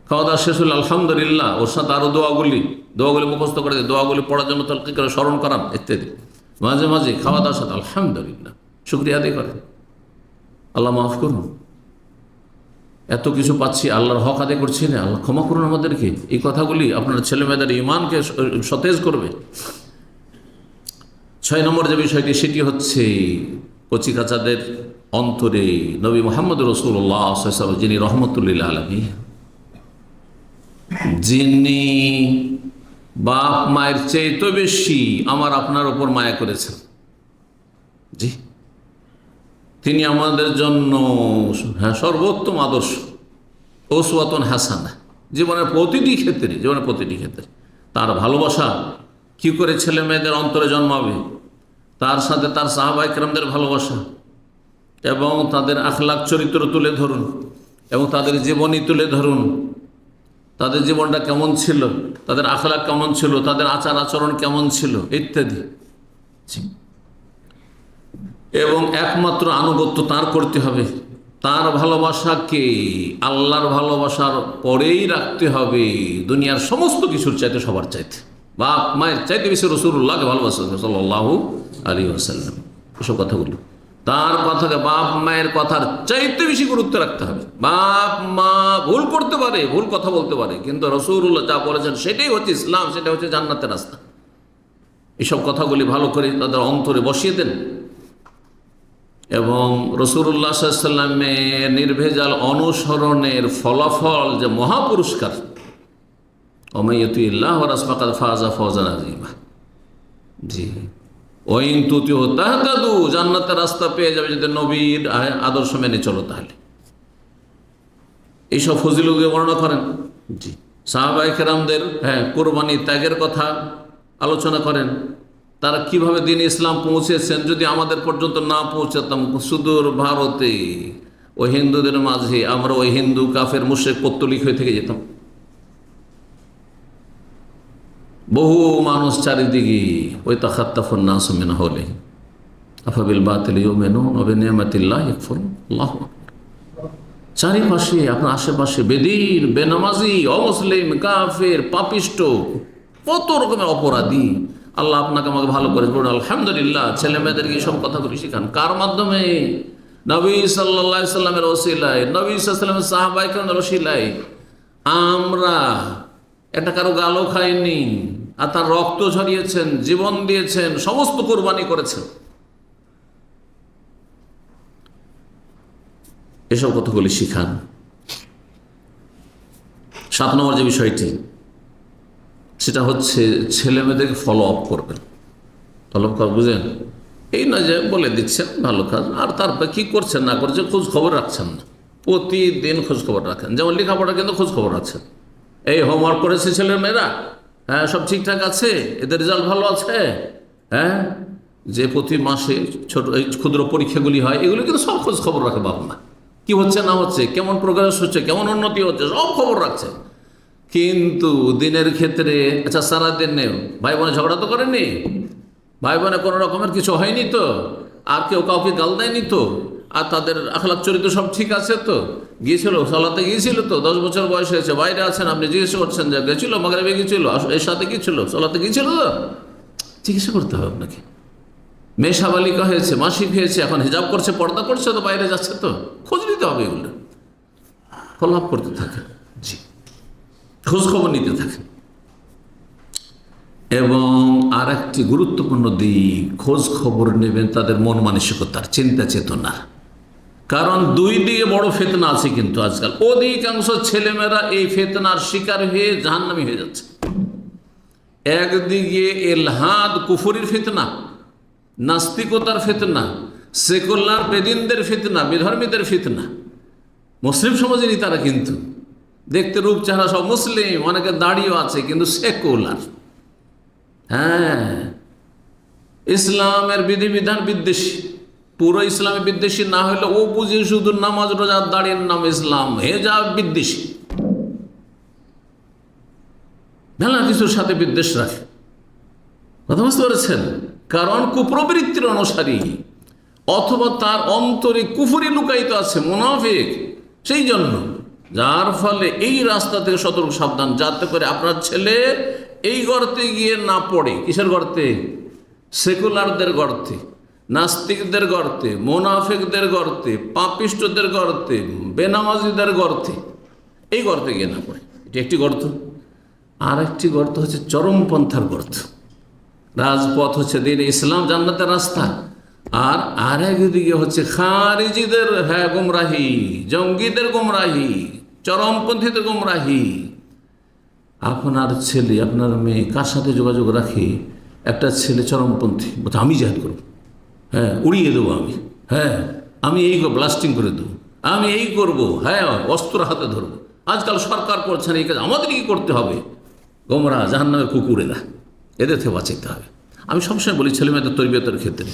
A: খাওয়া দাওয়া শেষ হলে আলহামদুলিল্লাহ, ওর সাথে আরও দোয়াগুলি মুখস্থ করে দেয়, দোয়াগুলি পড়ার জন্য তাকে করে স্মরণ করান ইত্যাদি। মাঝে মাঝে খাওয়া দাওয়ার সাথে আলহামদুলিল্লাহ শুকরিয়া আদায় করেন, আল্লাহ মাফ করুন, এত কিছু পাচ্ছি, আল্লাহর হক আদায় করছি না, আল্লাহ ক্ষমা করুন আমাদেরকে। এই কথাগুলি আপনার ছেলে মেয়েদের ইমানকে সতেজ করবে। 6 নম্বর যে বিষয়টি, সেটি হচ্ছে কচিকাচাদের অন্তরে নবী মুহাম্মদ রাসূলুল্লাহ সাল্লাল্লাহু আলাইহি ওয়াসাল্লাম, যিনি রহমতুল লিল আলামিন, যিনি বাপ মায়ের চেয়ে তো বেশি আমার আপনার ওপর মায়া করেছেন। জি, তিনি আমাদের জন্য সর্বোত্তম আদর্শ, উসওয়াতুন হাসানা, জীবনের প্রতিটি ক্ষেত্রে। তার ভালোবাসা কি করে ছেলে মেয়েদের অন্তরে জন্মাবে, তার সাথে তার সাহাবায়ে কেরামদের ভালোবাসা এবং তাদের আখলাক চরিত্র তুলে ধরুন এবং তাদের জীবনী তুলে ধরুন, তাদের জীবনটা কেমন ছিল, তাদের আখলাক কেমন ছিল, তাদের আচার আচরণ কেমন ছিল ইত্যাদি। এবং একমাত্র আনুগত্য তার করতে হবে। তার ভালোবাসাকে আল্লাহর ভালোবাসার পরেই রাখতে হবে, দুনিয়ার সমস্ত কিছুর চাইতে, সবার চাইতে, বাপ মায়ের চাইতে বেশি রাসূলুল্লাহকে ভালোবাসা সাল্লাল্লাহু আলাইহি ওয়াসাল্লাম। এসব কথাগুলো তার কথাকে বাপ মায়ের কথার চাইতে বেশি গুরুত্ব রাখতে হবে। বাপ মা ভুল করতে পারে, ভুল কথা বলতে পারে, কিন্তু রাসূলুল্লাহ যা বলেছেন সেটাই হচ্ছে ইসলাম, সেটা হচ্ছে জান্নাতের রাস্তা। এসব কথাগুলি ভালো করে তাদের অন্তরে বসিয়ে দেন এবং রাসূলুল্লাহ সাল্লাল্লাহু আলাইহি ওয়াসাল্লামের নির্ভেজাল অনুসরণের ফলাফল যে মহাপুরস্কার, ওমাই ইউতিল্লাহ ওয়া রাসূলাহু ফাকাদ ফাযা ফাওজান আযীমা। জি, ওয়াইন তুতিউ তাহতাদু, জান্নাতের রাস্তা পেয়ে যাবে যদি নবীর আদর্শ মেনে চলো। তাহলে এইসব ফজিলতকে বর্ণনা করেন। জি, সাহাবায়ে কেরামদের কোরবানি ত্যাগের কথা আলোচনা করেন, তারা কিভাবে দিন ইসলাম পৌঁছেছেন। যদি আমাদের পর্যন্ত না পৌঁছাতাম, সুদূর ভারতে ওই হিন্দুদের মাঝে আমরা ওই হিন্দু কাফের মুশরিক পত্তলিক হয়ে থেকে যেতাম। বহু মানুষ চারিদিকে, ওই তাখাত্তাফুন নাসু মিন হাওলিহি আফাবিল বাতিলি ইউমিনুন ওয়া বিনিয়ামাতিল্লাহি ইয়াকফুরুন। আল্লাহু আকবার। চারিপাশে, আপনার আশেপাশে বেদিন, বেনামাজি, অমুসলিম, কাফের, পাপিষ্ট, কত রকমের অপরাধী। আল্লাহ আপনাকে আমাকে ভালো করে বলুন আলহামদুলিল্লাহ। ছেলে মেয়েদেরকে সব কথাগুলি শিখান। কার মাধ্যমে? নবী সাল্লাল্লাহু আলাইহি সাল্লামের ওসিলায়, নবী সাল্লাল্লাহু আলাইহি সাল্লামের সাহাবায়ে কেরামের ওসিলায়। আমরা এটা কারো গালও খাইনি, আর তার রক্ত ঝরিয়েছেন, জীবন দিয়েছেন, সমস্ত কোরবানি করেছেন। এসব কথাগুলি শিখান। 7 নম্বর যে বিষয়টি, সেটা হচ্ছে ছেলে মেয়েদেরকে ফলো আপ করবেন। ফলো আপ বুঝেন, এই না যে বলে দিচ্ছেন ভালো কাজ, আর তারপরে কি করছেন না করছেন খোঁজ খবর রাখছেন না। প্রতিদিন খোঁজ খবর রাখেন। যেমন লেখাপড়া কিন্তু খোঁজ খবর রাখছেন, এই হোমওয়ার্ক করেছে ছেলের মেয়েরা, হ্যাঁ সব ঠিকঠাক আছে, এদের রেজাল্ট ভালো আছে, হ্যাঁ যে প্রতি মাসে ছোট এই ক্ষুদ্র পরীক্ষাগুলি হয়, এগুলো কিন্তু সব খোঁজ খবর রাখে বাবা মা। কি হচ্ছে না হচ্ছে, কেমন প্রোগ্রেস হচ্ছে, কেমন উন্নতি হচ্ছে, সব খবর রাখছে। কিন্তু দিনের ক্ষেত্রে, আচ্ছা সারাদিন নেই, ভাই বোনে ঝগড়া তো করেনি, ভাই বোনে কোনো রকমের কিছু হয়নি তো, আর কেউ কাউকে গাল দেয়নি তো, আর তাদের আখলাক চরিত্র সব ঠিক আছে তো, গিয়েছিল সালাতে গিয়েছিল তো, 10 বছর বয়স হয়েছে, বাইরে আছেন, আপনি জিজ্ঞেস করছেন যে গেছিল, মাগরিবে গিয়েছিল, এর সাথে গিয়েছিল, সালাতে গিয়েছিল তো, জিজ্ঞাসা করতে হবে আপনাকে। মেয়ে সাবালিকা হয়েছে, মাসিক হয়েছে, এখন হিজাব করছে, পর্দা করছে তো, বাইরে যাচ্ছে তো, খোঁজ নিতে হবে, এগুলো ফলো আপ করতে থাকেন। জি, খোঁজ খবর নিতে থাকেন। এবং আর একটি গুরুত্বপূর্ণ দিক, খোঁজ খবর নেবেন তাদের মন মানসিকতার, চিন্তা চেতনা। কারণ দুই দিকে বড় ফিতনা আছে, কিন্তু আজকাল অধিকাংশ ছেলেমেয়েরা এই ফিতনার শিকার হয়ে জাহান্নামী হয়ে যাচ্ছে। একদিকে ইলহাদ কুফরির ফিতনা, নাস্তিকতার ফিতনা, সেকুলার বেদিনদের ফিতনা, বিধর্মীদের ফিতনা। মুসলিম সমাজেরই তারা, কিন্তু দেখতে রূপ চেহারা সব মুসলিম, অনেকে দাড়িও আছে, কিন্তু সেকুলার। হ্যাঁ, ইসলামের বিধিবিধান বিদ্বেষী, পুরো ইসলামে বিদ্বেষী না হলে ও বুঝে শুধু নামাজ রোজা দাঁড়িয়ে নাম ইসলাম, হেজাব বিদ্বেষী, মেলা কিছুর সাথে বিদ্বেষ রাখে। কথা বুঝতে পেরেছেন? কারণ কুপ্রবৃত্তির অনুসারী, অথবা তার অন্তরে কুফরি লুকায়িত আছে, মুনাফিক। সেই জন্য যার ফলে এই রাস্তা থেকে সতর্ক সাবধান, যাতে করে আপনার ছেলে এই গর্তে গিয়ে না পড়ে। কিসের গর্তে? সেকুলারদের গর্তে, নাস্তিকদের গর্তে, মুনাফিকদের গর্তে, পাপিষ্টদের গর্তে, বেনামাজিদের গর্তে, এই গর্তে গিয়ে না পড়ে। এটি একটি গর্ত। আর একটি গর্ত হচ্ছে চরমপন্থার গর্ত। রাজপথ হচ্ছে দিন ইসলাম, জান্নাতের রাস্তা, আর আরেকদিকে হচ্ছে খারিজিদের গুমরাহি, জঙ্গিদের গুমরাহি, চরমপন্থীদের গুমরাহি। আপনার ছেলে, আপনার মেয়ে কার সাথে যোগাযোগ রাখে? একটা ছেলে চরমপন্থী, বলছে আমি জিহাদ করবো, হ্যাঁ উড়িয়ে দেবো আমি, হ্যাঁ আমি এই ব্লাস্টিং করে দেবো, আমি এই করব, হ্যাঁ অস্ত্র হাতে ধরবো। আজকাল সরকার করছে না এই কাজ, আমাদের কি করতে হবে? গোমরা, জাহান্নামের কুকুরেরা, এদের থেকে বাঁচাতে হবে। আমি সবসময় বলি ছেলেমেয়েদের তরবিয়তের ক্ষেত্রে,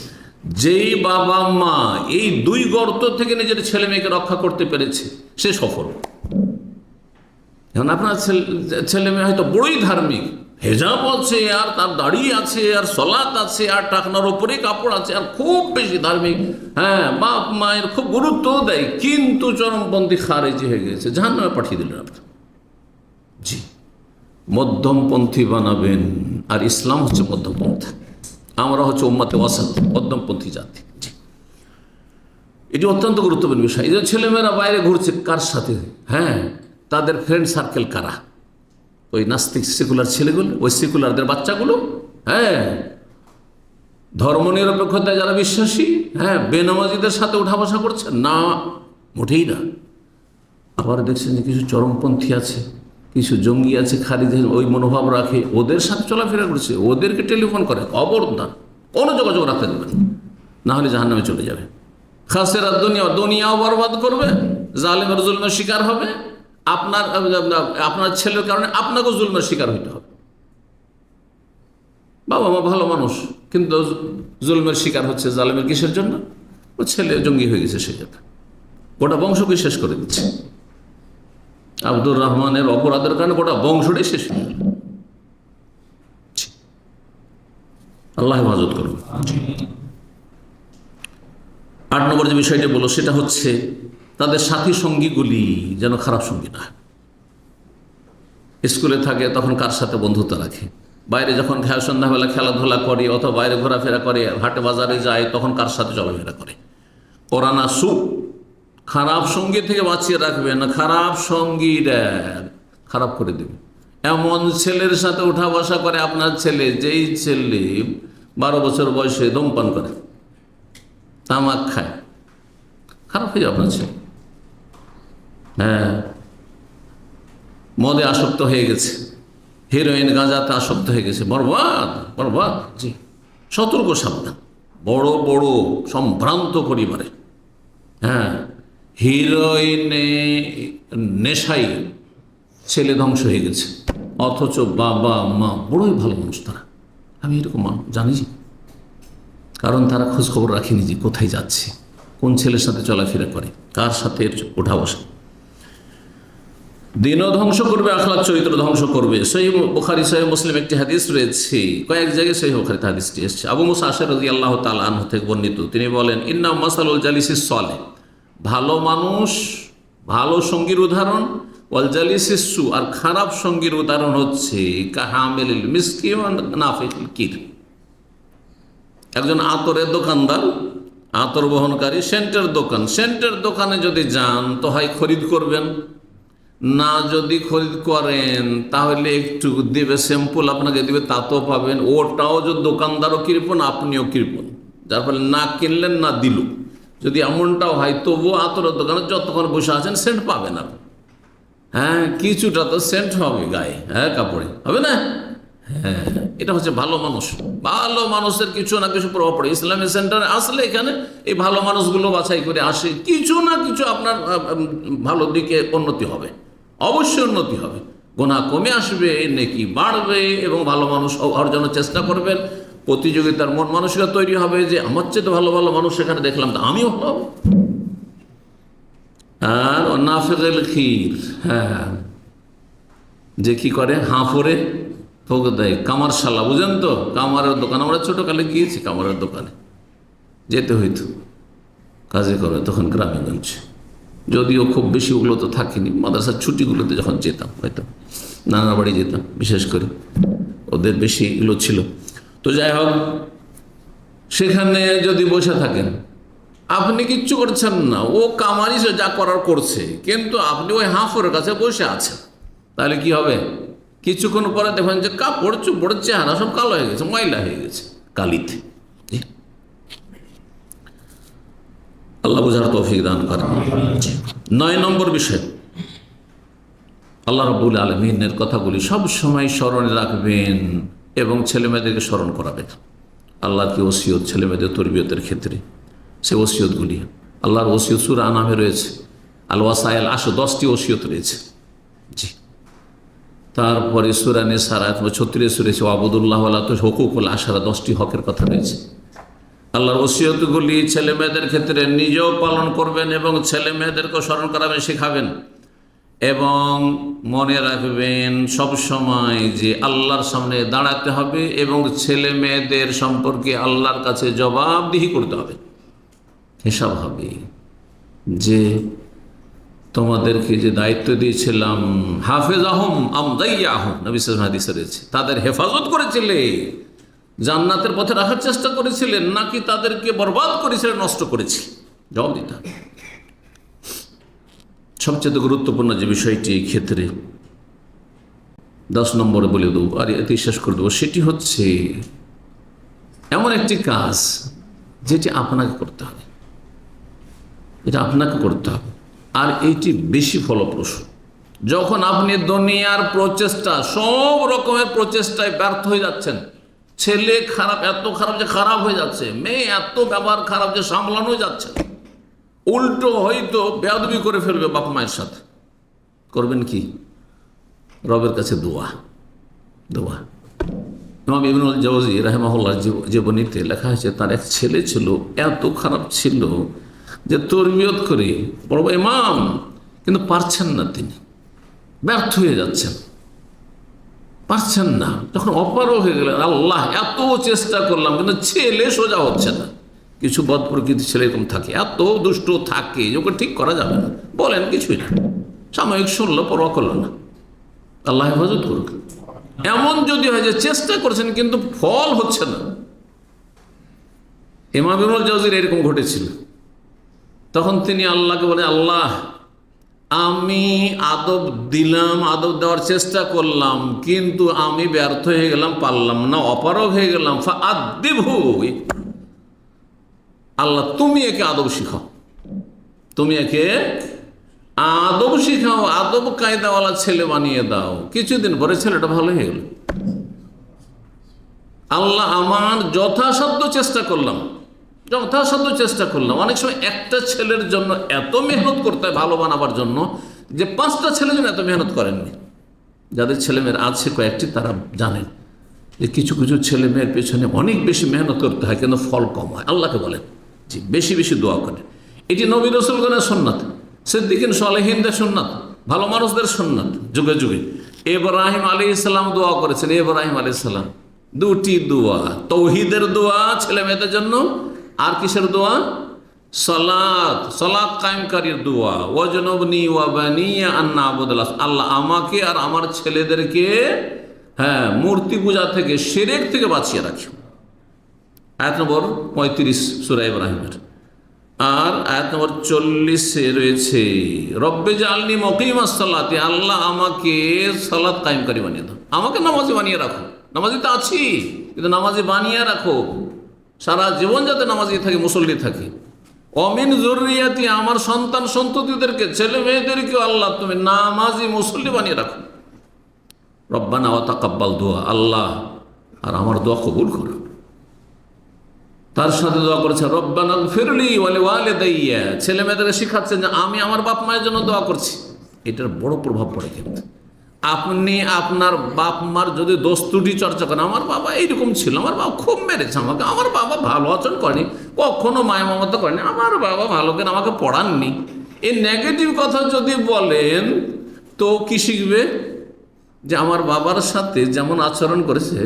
A: যেই বাবা মা এই দুই গর্ত থেকে নিজের ছেলে মেয়েকে রক্ষা করতে পেরেছে, সে সফল। এখন আপনার ছেলে মেয়ে হয়তো বড়ই ধার্মিক, হেজাব আছে, আর তার দাড়ি আছে, আর সলাত আছে, আর টাকনার ওপরে কাপড় আছে, আর খুব বেশি ধার্মিক, হ্যাঁ, বাপ মায়ের খুব গুরুত্ব দেয়, কিন্তু চরমপন্থী খারেজি হয়ে গেছে, জাহান্নামে পাঠিয়ে দিলেন আপনি। জি, মধ্যমপন্থী বানাবেন, আর ইসলাম হচ্ছে মধ্যমপন্থী। আমরা হচ্ছে উম্মতে ওয়াসাত, মধ্যমপন্থী জাতি। জি, এটি অত্যন্ত গুরুত্বপূর্ণ বিষয়। এই যে ছেলেমেয়েরা বাইরে ঘুরছে, কার সাথে? হ্যাঁ, তাদের ফ্রেন্ড সার্কেল কারা? ওই নাস্তিক সেকুলার ছেলেগুলো, ওই সেকুলারদের বাচ্চাগুলো। হ্যাঁ, ধর্মনিরপেক্ষতায় যারা বিশ্বাসী, হ্যাঁ, বেনামাজিদের সাথে উঠা বসা করছে না, মোটেই না। আবার দেখছেন যে কিছু চরমপন্থী আছে, কিছু জঙ্গি আছে, খারিজ ওই মনোভাব রাখে, ওদের সাথে চলাফেরা করছে, ওদেরকে টেলিফোন করে, খবরদার কোনো যোগাযোগ রাখতে দেবেন, না হলে জাহান্নামে চলে যাবে। খাসেরা দুনিয়াও বরবাদ করবে, জালেমের জুলমের শিকার হবে, আপনার ছেলের কারণে আপনাকেও জুলমের শিকার হইতে হবে। বাবা মা ভালো মানুষ, কিন্তু জুলমের শিকার হচ্ছে, জালেমের কিসের জন্য? ও ছেলে জঙ্গি হয়ে গেছে, সে জন্য গোটা বংশকে শেষ করে দিচ্ছে। আব্দুর রহমানের অপরাধের কারণে গোটা বংশটাই শেষ হয়ে গেল। আল্লাহ হেফাজত করুন। 8 নম্বর যে বিষয়টি বলো, সেটা হচ্ছে তাদের সাথী সঙ্গীগুলি যেন খারাপ সঙ্গী না। স্কুলে থাকে তখন কার সাথে বন্ধুত্ব রাখে, বাইরে যখন সন্ধ্যাবেলা খেলাধুলা করে অথবা বাইরে ঘোরাফেরা করে, হাটে বাজারে যায়, তখন কার সাথে চলাফেরা করে। কোরআনা সু, খারাপ সঙ্গী থেকে বাঁচিয়ে রাখবে না, খারাপ সঙ্গীরা খারাপ করে দেবে। এমন ছেলের সাথে উঠা বসা করে আপনার ছেলে, যেই ছেলে 12 বছর বয়সে ধূমপান করে, তামাক খায়, খারাপ হয়ে যাবে আপনার ছেলে। হ্যাঁ, মদে আসক্ত হয়ে গেছে, হিরোইন গাঁজাতে আসক্ত হয়ে গেছে, বরবাদ বরবাদ। জি, সতর্ক সাবধান। বড় বড় সম্ভ্রান্ত পরিবারে, হ্যাঁ, হিরোইনে নেশাই ছেলে ধ্বংস হয়ে গেছে, অথচ বাবা মা বড়ই ভালো মানুষ তারা। আমি এরকম জানি, কারণ তারা খোঁজ খবর রাখেনি যে কোথায় যাচ্ছে, কোন ছেলের সাথে চলাফেরা করে, কার সাথে ওঠা বসা। দিনও ধ্বংস করবে, আখলাক চরিত্র ধ্বংস করবে। সহিহ বুখারী সহিহ মুসলিম একটি হাদিস রয়েছে, কয়েক জায়গায় সহিহ বুখারীতে হাদিসটি এসেছে। আবু মুসা আশআরী রাদিয়াল্লাহু তাআলা আনহু থেকে বর্ণিত, তিনি বলেন, ইন্না মাসালুল জালিসিস সালেহ, ভালো মানুষ, ভালো সঙ্গীর উদাহরণ, ওয়াল জালিসিস সু, আর খারাপ সঙ্গীর উদাহরণ হচ্ছে কাহামিলিল মিসকি ওয়া নাফিকিল কির। একজন আতরের দোকানদার, আতর বহনকারী, সেন্টের দোকানে যদি যান তো হয় খরিদ করবেন, না যদি খরিদ করেন তাহলে একটু দেবে, স্যাম্পল আপনাকে দেবে, তা তো পাবেন। ওটাও যদি দোকানদারও কৃপণ, আপনিও কৃপণ, যার ফলে না কিনলেন না দিল। যদি এমনটাও হয়, তবুও আতরের দোকানে যতক্ষণ বসে আছেন সেন্ট পাবেন আপনি। হ্যাঁ, কিছুটা তো সেন্ট হবে গায়ে, হ্যাঁ, কাপড়ে হবে না। হ্যাঁ, এটা হচ্ছে ভালো মানুষ। ভালো মানুষের কিছু না কিছু প্রভাব পড়ে। ইসলামী সেন্টারে আসলে এখানে এই ভালো মানুষগুলো বাছাই করে আসে, কিছু না কিছু আপনার ভালো দিকে উন্নতি হবে, অবশ্যই উন্নতি হবে, গুনাহ কমে আসবে, নেকি বাড়বে, এবং ভালো মানুষ হওয়ার জন্য চেষ্টা করবেন। প্রতিযোগিতার মন মানসিকতা তৈরি হবে যে আমার চেয়ে তো ভালো ভালো মানুষ সেখানে দেখলাম, তো আমিও হব। আর নাফিকুল খির, হ্যাঁ, যে কি করে, হাঁফরে ঠোক দেয়, কামারশালা, বুঝেন তো, কামারের দোকান। আমরা ছোটকালে গিয়েছি কামারের দোকানে, যেতে হইতো কাজে করে, তখন গ্রামেগঞ্জে, যদিও খুব বেশি ওগুলো তো থাকেনি। মাদ্রাসার ছুটিগুলোতে যখন যেতাম, হয়তো নানার বাড়ি যেতাম, বিশেষ করে ওদের বেশি এগুলো ছিল। তো যাই হোক, সেখানে যদি বসে থাকেন, আপনি কিচ্ছু করছেন না, ও কামারি যা করার করছে, কিন্তু আপনি ওই হাঁফরের কাছে বসে আছেন, তাহলে কি হবে? কিছুক্ষণ পরে দেখবেন যে কাপড় চোপড়ের চেহারা সব কালো হয়ে গেছে, ময়লা হয়ে গেছে কালিতে। আল্লাহ বুঝার তৌফিক দান করেন। 9 নম্বর বিষয়, আল্লাহ রাব্বুল আলামিনের কথাগুলি সব সময় স্মরণে রাখবেন এবং ছেলেমেয়েদেরকে স্মরণ করাবেন। আল্লাহর কি ওসিয়ত ছেলেমেয়েদের তরবিয়তের ক্ষেত্রে, সে ওসিয়তগুলি আল্লাহর ওসিয়ত সূরা আনামে রয়েছে, আল ওয়াসাইল 10টি ওসিয়ত রয়েছে। জি, তারপরে সূরা নিসার 36 রয়েছে, ওয়াবুদুল্লাহ ওয়ালা হুকুকুল আশারা, 10টি হকের কথা রয়েছে। আল্লাহর ওসিয়তগুলি ছেলে মেয়েদের ক্ষেত্রে নিজেও পালন করবেন এবং ছেলে মেয়েদেরকেও স্মরণ করাবেন, শেখাবেন। এবং মনে রাখবেন সব সময় যে আল্লাহর সামনে দাঁড়াতে হবে এবং ছেলে মেয়েদের সম্পর্কে আল্লাহর কাছে জবাবদিহি করতে হবে। হিসাব হবে যে তোমাদেরকে যে দায়িত্ব দিয়েছিলাম, হাফেজ আহম আমদাইয়া আহম, নবী সাল্লাল্লাহু আলাইহি ওয়াসাল্লাম হাদিসে, তাদের হেফাজত করেছিলে, জান্নাতের পথে রাখার চেষ্টা করেছিলেন, নাকি তাদেরকে বরবাদ করেছিলেন, নষ্ট করেছি? জবাব দিতে হবে। সবচেয়ে গুরুত্বপূর্ণ যে বিষয়টি এই ক্ষেত্রে 10 নম্বরে বলে দেবো আর এতে শেষ করে দেবো, সেটি হচ্ছে এমন একটি কাজ যেটি আপনাকে করতে হবে, এটা আপনাকে করতে হবে, আর এইটি বেশি ফলপ্রসূ। যখন আপনি দুনিয়ার প্রচেষ্টা, সব রকমের প্রচেষ্টায় ব্যর্থ হয়ে যাচ্ছেন, ছেলে খারাপ, এত খারাপ যে খারাপ হয়ে যাচ্ছে, মেয়ে এত ব্যবহার খারাপ যে সামলানো যাচ্ছে, উল্টো হয়তো বেয়াদবি করে ফেলবে বাপ মায়ের সাথে, করবেন কি? রবের কাছে দোয়া। ইমাম ইবনুল জাওজি রাহিমাহুল্লাহ জীবনীতে লেখা হয়েছে, তার এক ছেলে ছিল, এত খারাপ ছিল যে তরবিয়ত করে বড় ইমাম, কিন্তু পারছেন না, তিনি ব্যর্থ হয়ে যাচ্ছেন, পারছেন না। যখন অপারও হয়ে গেলেন, আল্লাহ এত চেষ্টা করলাম কিন্তু ছেলে সোজা হচ্ছে না। কিছু বদ প্রকৃতির ছেলে এরকম থাকে, এত দুষ্ট থাকে যে ওকে ঠিক করা যাবে না, বলেন কিছুই না, সাময়িক শুনলো, পরোয়া করলো না। আল্লাহ হেফাজত করুক। এমন যদি হয় যে চেষ্টা করছেন কিন্তু ফল হচ্ছে না, ইমাম ইবনুল জাওজির এরকম ঘটেছিল। তখন তিনি আল্লাহকে বলে, আল্লাহ আমি আদব দিলাম, আদব দেওয়ার চেষ্টা করলাম, কিন্তু আমি ব্যর্থ হয়ে গেলাম, পারলাম না, অপারগ হয়ে গেলাম। ফাআদ্দিবহু, আল্লাহ তুমি একে আদব শিখাও, তুমি একে আদব শিখাও, আদব কায়দাওয়ালা ছেলে বানিয়ে দাও। কিছুদিন পরে ছেলেটা ভালো হয়ে গেল। আল্লাহ আমার যথাসাধ্য চেষ্টা করলাম। অনেক সময় একটা ছেলের জন্য এত মেহনত করতে হয় ভালো বানাবার জন্য, যে 5টা ছেলের জন্য এত মেহনত করেননি। যাদের ছেলেমেয়ের আছে কয়েকটি, তারা জানেন যে কিছু কিছু ছেলে মেয়ের পেছনে অনেক বেশি মেহনত করতে হয়, কিন্তু ফল কম হয়। আল্লাহকে বলেন যে বেশি বেশি দোয়া করেন। এটি নবী রাসূলগণের সুন্নাত, সিদ্দিকিন সালেহিনদের সুন্নাত, ভালো মানুষদের সুন্নাত, যুগে যুগে। ইব্রাহিম আলাইহিস সালাম দোয়া করেছেন। ইব্রাহিম আলাইহিস সালাম 2টি দোয়া, তৌহিদের দোয়া ছেলে মেয়েদের জন্য, আর কিসের দোয়া? সালাত কায়েমকারীর দোয়া। ওয়াজনবনি ওয়া বানিয়া আন না'বুদাল আসনাম, আল্লাহ আমাকে আর আমার ছেলেদেরকে মূর্তি পূজা থেকে, শিরক থেকে বাঁচিয়ে রাখি। আয়াত নম্বর 35 সূরা ইব্রাহিমের। আর আয়াত নম্বর 40 রয়েছে, রব্বে জাআলনি মুকিমাস সালাতি, আল্লাহ আমাকে সালাত কায়েমকারী বানিয়ে দাও, আমাকে নামাজি বানিয়ে রাখো। নামাজি তো আছি, কিন্তু নামাজি বানিয়ে রাখো, সারা জীবন যাতে নামাজি থাকে, মুসল্লি থাকে। অমিন যুররিয়াতি, আমার সন্তান সন্ততিদেরকে, ছেলে মেয়েদেরকে আল্লাহ তুমি নামাজি মুসল্লি বানিয়ে রাখো। রব্বানা ওয়া তাকাব্বাল দোয়া, আল্লাহ আর আমার দোয়া কবুল করো। তার সাথে দোয়া করেছে রব্বানা গফিরলি ওয়া লিওয়ালিদাইয়া, ছেলে মেয়েদেরকে শিখাচ্ছেন যে আমি আমার বাপ মায়ের জন্য দোয়া করছি। এটার বড় প্রভাব পড়ে। কিন্তু আপনি আপনার বাপ মার যদি দোষ ত্রুটি চর্চা করেন, আমার বাবা এইরকম ছিল, আমার বাবা খুব মেরেছে আমাকে, আমার বাবা ভালো আচরণ করেনি, কখনো মায়া মমতা করেনি, আমার বাবা ভালো করে আমাকে পড়াননি, এই নেগেটিভ কথা যদি বলেন, তো কি শিখবে? যে আমার বাবার সাথে যেমন আচরণ করেছে,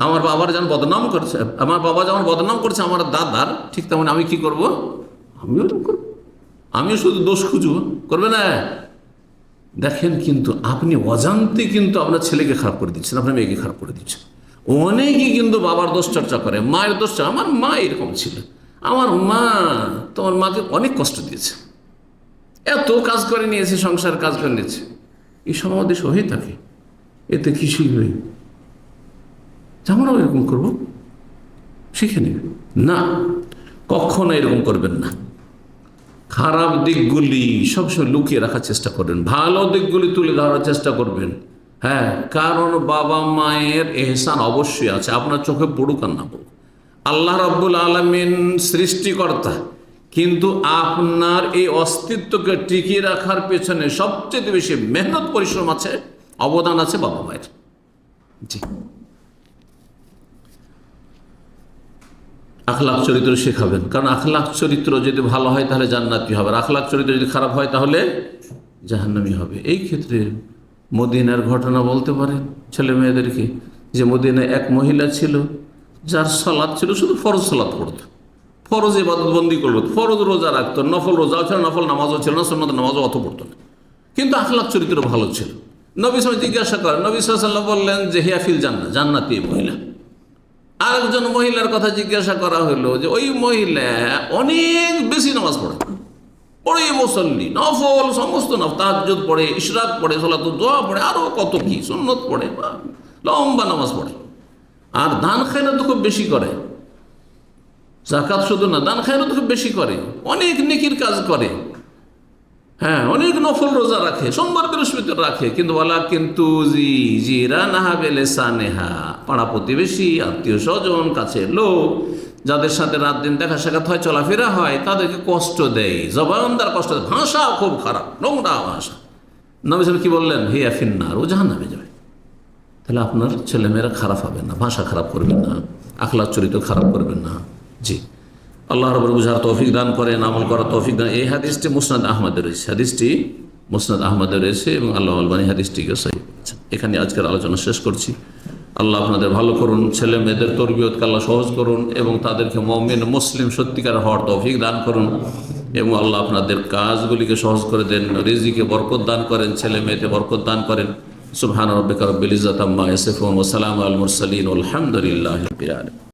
A: আমার বাবার যেমন বদনাম করছে, আমার বাবা যেমন বদনাম করছে আমার দাদার, ঠিক তেমন আমি কি করব? আমিও এরকম করবো, আমিও শুধু দোষ খুঁজব, করবে না? দেখেন, কিন্তু আপনি অজান্তে কিন্তু আপনার ছেলেকে খারাপ করে দিচ্ছেন, আপনার মেয়েকে খারাপ করে দিচ্ছেন। অনেকেই কিন্তু বাবার দোষ চর্চা করে, মায়ের দোষ চর্চা, আমার মা এরকম ছিল, আমার মা তোমার মাকে অনেক কষ্ট দিয়েছে, এত কাজ করে নিয়েছে, সংসার কাজ করে নিয়েছে। এই সব আমাদের হয়ে থাকে। এতে কি শিখবে? আমরাও এরকম করবো, শিখে নেবে না, কখনো এরকম করবেন না। খারাপ দিকগুলি সবসময় লুকিয়ে রাখার চেষ্টা করবেন, ভালো দিকগুলি তুলে ধরার চেষ্টা করবেন। কারণ বাবা মায়ের এহসান অবশ্যই আছে, আপনার চোখে পড়ুক আর না পড়ুক। আল্লাহ রাব্বুল আলামিন সৃষ্টিকর্তা, কিন্তু আপনার এই অস্তিত্বকে টিকিয়ে রাখার পেছনে সবচেয়ে বেশি মেহনত পরিশ্রম আছে, অবদান আছে বাবা মায়ের। জি, আখলাক চরিত্র শেখাবেন, কারণ আখলাক চরিত্র যদি ভালো হয় তাহলে জান্নাতি হবে, আখলাক চরিত্র যদি খারাপ হয় তাহলে জাহান্নামী হবে। এই ক্ষেত্রে মদিনার ঘটনা বলতে পারেন ছেলে মেয়েদেরকে, যে মদিনায় এক মহিলা ছিল যার সালাত ছিল শুধু ফরজ সালাত পড়তো, ফরজ ইবাদত বন্দি করলো, ফরজ রোজা রাখতো, নফল রোজাও ছিল, নফল নামাজও ছিল না, সুন্নাত নামাজও অত পড়তো না, কিন্তু আখলাক চরিত্র ভালো ছিল। নবী সাল্লাল্লাহু জিজ্ঞাসা করেন, নবী সাল্লাল্লাহু আলাইহি ওয়াসাল্লাম বললেন যে হিয়া ফিল জান্নাহ, জান্নাতি মহিলা। আরেকজন মহিলার কথা জিজ্ঞাসা করা হলো যে ওই মহিলা অনেক বেশি নামাজ পড়ে, পড়ে মুসল্লি, নফল সমস্ত তাহাজ্জুদ পড়ে, ইশরাক পড়ে, সালাতুদ দোয়া পড়ে, আরো কত কি সুন্নত পড়ে, লম্বা নামাজ পড়ে, আর দান খায়রাত খুব বেশি করে, যাকাত শুধু না দান খায়রাত খুব বেশি করে, অনেক নেকির কাজ করে, হ্যাঁ অনেক নফল রোজা রাখে, সোমবার বৃহস্পতিবার রাখে, কিন্তু বলা কিন্তু জিরা নাহা বেলেসানেহা, পাড়া প্রতিবেশী, আত্মীয় স্বজন, কাছের লোক যাদের সাথে রাত দিন দেখা সাক্ষাৎ হয়, চলাফেরা হয়, তাদেরকে কষ্ট দেয়, জবানদার কষ্ট দেয়, ভাষা খুব খারাপ, নোংরা ভাষা। নবী সাল্লাল্লাহু কি বললেন? হিয়া ফিন্নার, ও জাহান্নামে যাবে। তাহলে আপনার ছেলেমেয়েরা খারাপ হবে না, ভাষা খারাপ করবেন না, আখলাক চরিত্র খারাপ করবেন না। জি, আল্লাহ রাব্বুল বুঝার তৌফিক দান করেন, আমল করার তৌফিক দান। এই হাদিসটি মুসনাদ আহমদে রয়েছে, হাদিসটি মুসনাদ আহমদে রয়েছে এবং আল্লাহ আলবানী হাদিসটিকে সহিহ বলেছেন। এখানে আজকের আলোচনা শেষ করছি। আল্লাহ আপনাদের ভালো করুন, ছেলে মেয়েদের তরবিয়তকে আল্লাহ সহজ করুন এবং তাদেরকে মুমিন মুসলিম সত্যিকার হওয়ার তৌফিক দান করুন এবং আল্লাহ আপনাদের কাজগুলিকে সহজ করে দেন, রিজিকে বরকত দান করেন, ছেলে মেয়েতে বরকত দান করেন। সুবহান রাব্বিকা রাব্বিল ইজ্জাতি আম্মা ইয়াসিফুন ওয়া সালামুন আলাল মুরসালিন ওয়াল হামদুলিল্লাহি রাব্বিল আলামিন।